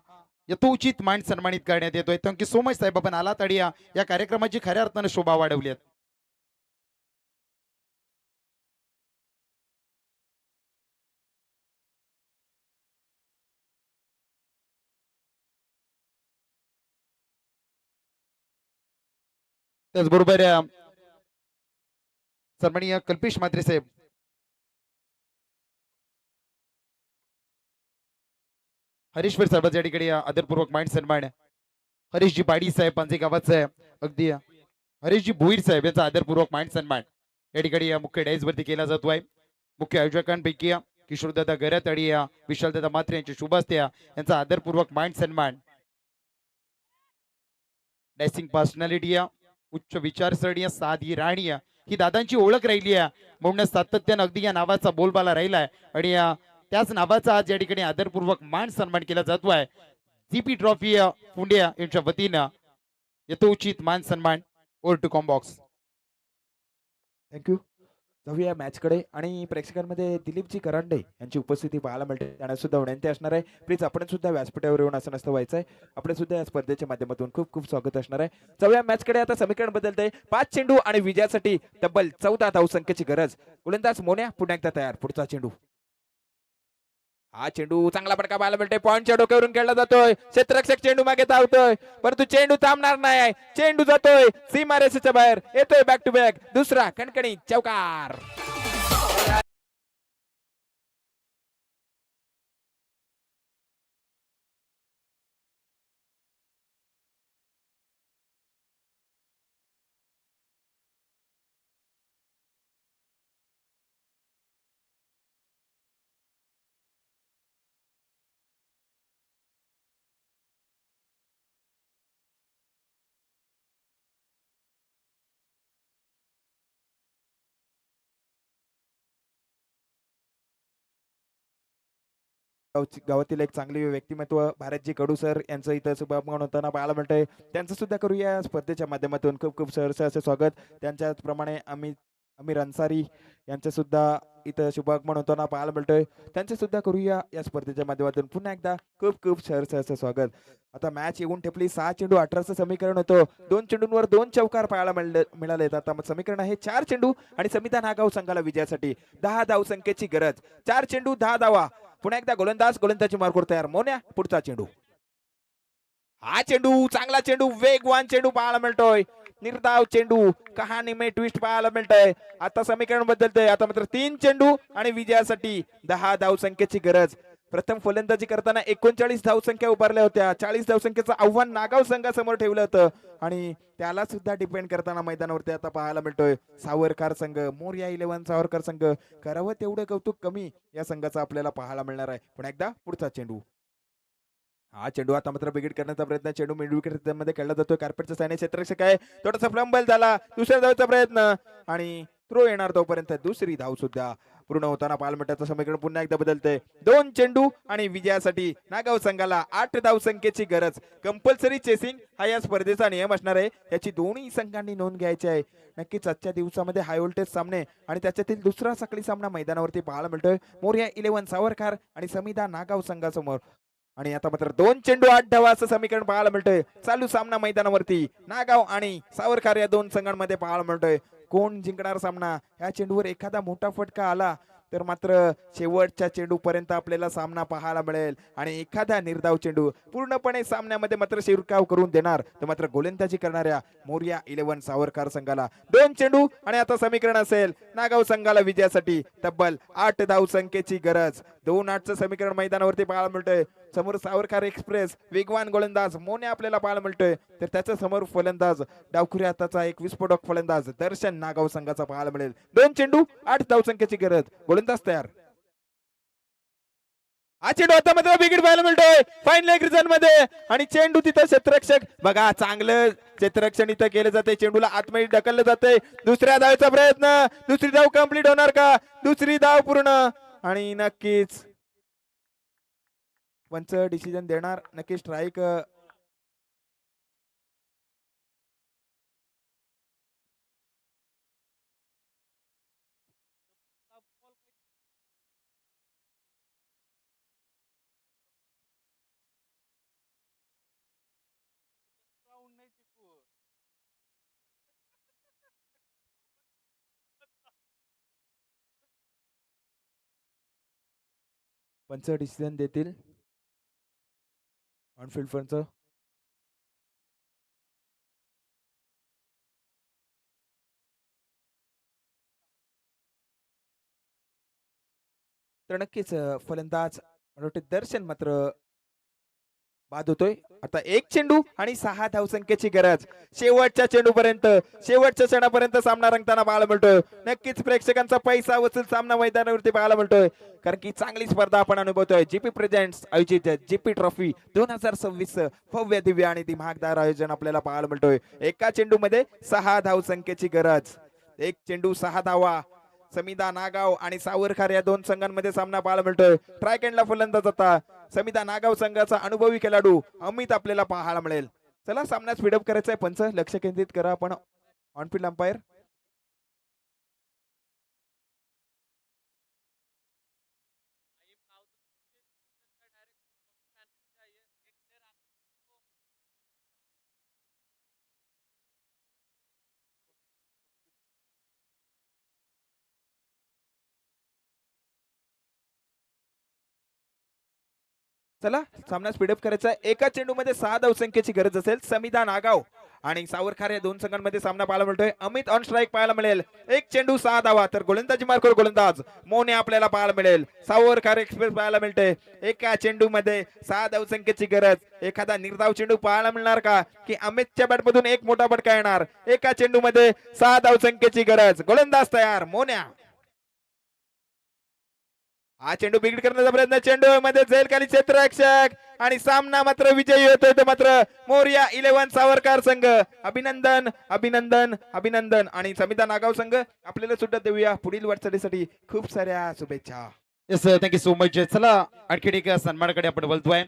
यथोचित मान सन्मानित करण्यात येतोय. थँक्यू सो मच साहेब, आपण आलात आणि या कार्यक्रमाची खऱ्या अर्थानं शोभा वाढवली आहे. त्याचबरोबर सन्माननीय कल्पेश म्हात्रे साहेब, हरीश्वर साहेब या ठिकाणी आदरपूर्वक मान सन्मान. हरीशजी बाडी साहेब पांजे गावाचे अगदी हरीशजी भोईर साहेब यांचा आदरपूर्वक मान सन्मान या ठिकाणी मुख्य डायस वरती केला जातोय. मुख्य आयोजकांपैकी किशोरदादा गरत आणि विशालदादा मात्रे यांचे शुभ हस्ते यांचा आदरपूर्वक मान सन्मान. डायसिंग पर्सनॅलिटी उच्च विचारसरणी साधी राणी ही दादांची ओळख राहिली आहे, म्हणून सातत्यानं अगदी या नावाचा बोलबाला राहिलाय आणि त्याच नावाचा आज या ठिकाणी आदरपूर्वक मान सन्मान केला जातोय. जीपी ट्रॉफी पुंड्या यांच्या वतीनं यथोचित मान सन्मान. Over to comm box. थँक्यू. जाऊया मॅचकडे आणि प्रेक्षकांमध्ये दिलीपजी करांडे यांची उपस्थिती पाहायला मिळते. त्यांना सुद्धा विनंती असणार आहे, प्लीज आपण सुद्धा व्यासपीठावर येऊन असं नसतं व्हायचं आहे. आपण सुद्धा या स्पर्धेच्या माध्यमातून खूप खूप स्वागत असणार आहे. जाऊया मॅचकडे. आता समीकरण बदलतंय. 5 चेंडू आणि विजयासाठी तब्बल 14 धावसंख्येची गरज. गोलंदाज मोन्या पुन्हा एकदा तयार. पुढचा चेंडू. हा चेंडू चांगला फटका पाहायला मिळतोय. पॉईंटच्या डोक्यावरून खेळला जातोय. क्षेत्ररक्षक चेंडू मागे धावतोय, परंतु चेंडू थांबणार नाही. चेंडू जातोय सीमारेषेच्या बाहेर. येतोय बॅक टू बॅक दुसरा कणकणी चौकार. गावातील एक चांगली व्यक्तिमत्व भारतजी कडू सर यांचं इथं शुभागमन होताना पाहायला मिळतंय. त्यांचं सुद्धा करूया स्पर्धेच्या माध्यमातून खूप खूप सहर्ष असे स्वागत. त्यांच्याचप्रमाणे आमिर अन्सारी यांचं सुद्धा इथं शुभागमन होताना पाहायला मिळतंय. त्यांचे सुद्धा करूया या स्पर्धेच्या माध्यमातून पुन्हा एकदा खूप खूप सहर्ष असं स्वागत. आता मॅच येऊन ठेपली. 6 चेंडू 18चं समीकरण होतं. 2 चेंडूंवर 2 चौकार पाहायला मिळालेत. आता समीकरण आहे 4 चेंडू आणि संविधान नागाव संघाला विजयासाठी 10 धावसंख्येची गरज. 4 चेंडू 10 धावा. पुन्हा एकदा गोलंदाजी मार्कवर तयार. मोन्या पुढचा चेंडू. हा चेंडू चांगला चेंडू, वेगवान चेंडू पाहायला मिळतोय. निर्धाव चेंडू, कहाणी में ट्विस्ट पाहायला मिळतंय. आता समीकरण बदलतंय. आता मात्र 3 चेंडू आणि विजयासाठी 10 धावसंख्येची गरज. प्रथम फलंदाजी करताना 39 धावसंख्या उभारल्या होत्या. 40 धावसंख्येचं आव्हान नागाव संघासमोर ठेवलं होतं आणि त्याला सुद्धा डिपेंड करताना मैदानावरती आता पाहायला मिळतोय सावरकर संघ. मोरया 11 सावरकर संघ. करावं तेवढं कौतुक कमी या संघाचा आपल्याला पाहायला मिळणार आहे. पण एकदा पुढचा चेंडू. हा चेंडू आता मात्र बिघड करण्याचा प्रयत्न. चेंडू मिड विकेट मध्ये खेळला जातोय. कार्पेटचा सायने क्षेत्ररक्षक आहे. थोडासा फ्लंबल झाला. दुसऱ्या धावचा प्रयत्न आणि थ्रो येणार तोपर्यंत दुसरी धाव सुद्धा पूर्ण होताना पाहायला मिळतं. समीकरण पुन्हा एकदा बदलतंय. 2 चेंडू आणि विजयासाठी नागाव संघाला 8 धावसंख्येची गरज. कंपल्सरी चेसिंग हा या स्पर्धेचा नियम असणार आहे. याची दोन्ही संघांनी नोंद घ्यायची आहे. नक्कीच आजच्या दिवसामध्ये हाय व्होल्टेज सामने आणि त्याच्यातील दुसरा साखळी सामना मैदानावरती पाहायला मिळतोय. मोरया 11 सावरकर आणि समिधा नागाव संघासमोर. आणि आता मात्र 2 चेंडू 8 धावा असं समीकरण पाहायला मिळतंय. चालू सामना मैदानावरती नागाव आणि सावरकर या 2 संघांमध्ये पाहायला मिळतोय. कोण जिंकणार सामना? या चेंडूवर एखादा मोठा फटका आला तर मात्र शेवटच्या चेंडू पर्यंत आपल्याला सामना पाहायला मिळेल आणि एखादा निर्धाव चेंडू पूर्णपणे सामन्यामध्ये मात्र शिरकाव करून देणार तर मात्र गोलंदाजी करणाऱ्या मोरया 11 सावरकर संघाला 2 चेंडू आणि आता समीकरण असेल नागाव संघाला विजयासाठी तब्बल 8 धावसंख्येची गरज. 2-8चं समीकरण मैदानावरती पाहायला मिळतंय. समोर सावरकर एक्सप्रेस वेगवान गोलंदाज मोन्या आपल्याला पाहायला मिळतोय. तर त्याच्या समोर फलंदाज डावखुरी हाताचा एक विस्फोटक फलंदाज दर्शन नागाव संघाचा पाहायला मिळेल. 2 चेंडू 8 धावसंख्येची गरज. गोलंदाज तयार. हा चेंडू आता मात्र विकेट पाहायला मिळतोय फाईन लेग रिजन मध्ये आणि चेंडू तिथं क्षेत्ररक्षक बघा चांगलं क्षेत्ररक्षण इथं केलं जाते. चेंडूला आतमध्ये ढकललं जाते. दुसऱ्या धावेचा प्रयत्न. दुसरी धाव कंप्लीट होणार का? दुसरी धाव पूर्ण आणि नक्कीच पंच डिसिजन देणार. नक्की स्ट्राईक पंच डिसिजन देतील. ऑनफिल्ड पंच. तर नक्कीच फलंदाज मला वाटते दर्शन मात्र बाद होतोय. आता एक चेंडू आणि 6 धावसंख्येची गरज. शेवटच्या चेंडूपर्यंत, शेवटच्या क्षणापर्यंत सामना रंगताना पाहायला मिळतोय. नक्कीच प्रेक्षकांचा पैसा वसूल सामना मैदानावरती पाहायला मिळतोय, कारण की चांगली स्पर्धा आपण अनुभवतोय. जीपी प्रेझेंट्स आयोजित जीपी ट्रॉफी 2026 भव्य दिव्य आणि दिमागदार आयोजन आपल्याला पाहायला मिळतोय. एका चेंडूमध्ये 6 धावसंख्येची गरज. एक चेंडू 6 धावा. समिधा नागाव आणि सावरकर या दोन संघांमध्ये सामना पाहायला मिळतोय. ट्रायकँडला फलंदाज आता समिधा नागाव संघाचा अनुभवी खेळाडू अमित आपल्याला पाहायला मिळेल. चला सामना स्पीडअप करायचा आहे. पंच लक्ष केंद्रित करा आपण ऑनफिल्ड अंपायर. चला सामना स्पीडअप करायचा आहे. एका चेंडूमध्ये 6 धावसंख्येची गरज असेल. समिधा नागाव आणि सावरकर या दोन संघांमध्ये सामना पाहायला मिळतोय. अमित ऑन स्ट्राईक पाहायला मिळेल. एक चेंडू 6 धावा. तर गोलंदाजी मार्कवर गोलंदाज मोने आपल्याला पाहायला मिळेल. सावरकर एक्सप्रेस पाहायला मिळते. एका चेंडूमध्ये 6 धावसंख्येची गरज. एखादा निर्धाव चेंडू पाहायला मिळणार का, की अमितच्या बॅटमधून एक मोठा फटका येणार. एका चेंडूमध्ये 6 धावसंख्येची गरज. गोलंदाज तयार मोन्या. हा चेंडू बिघड करण्याचा प्रयत्न. चेंडू मध्ये जाईल खाली क्षेत्ररक्षक आणि सामना मात्र विजयी होतोय. तो मात्र मोरया 11 सावरकर संघ. अभिनंदन अभिनंदन अभिनंदन. आणि समिधा नागाव संघ आपल्याला सुद्धा देऊया पुढील वाटचालीसाठी खूप साऱ्या शुभेच्छा. Yes thank you so much. चला आणखी एक सन्मानाकडे आपण बोलतोय.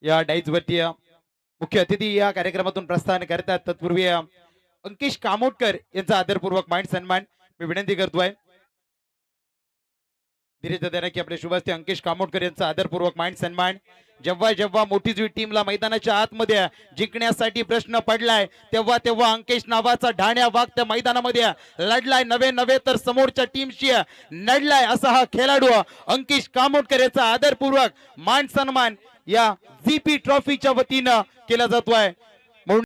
या डाईज वरती मुख्य अतिथी या कार्यक्रमातून प्रस्थान करतात. तत्पूर्वी अंकिश कामोटकर यांचा आदरपूर्वक मान सन्मान मी विनंती करतोय. धीरे देना की आपले शुभस्ते अंकिश कामोटकर यांचा आदरपूर्वक मान सन्मान. जेव्हा जेव्हा मोठी जुई टीमला मैदानाच्या आतमध्ये जिंकण्यासाठी प्रश्न पडलाय, तेव्हा तेव्हा अंकिश नावाचा ढाण्या वाघ त्या मैदानामध्ये लढलाय. नवे तर समोरच्या टीमशी लढलाय असा हा खेळाडू अंकिश कामोटकर याचा आदरपूर्वक मान सन्मान या जीपी ट्रॉफीच्या वतीनं केला जातोय.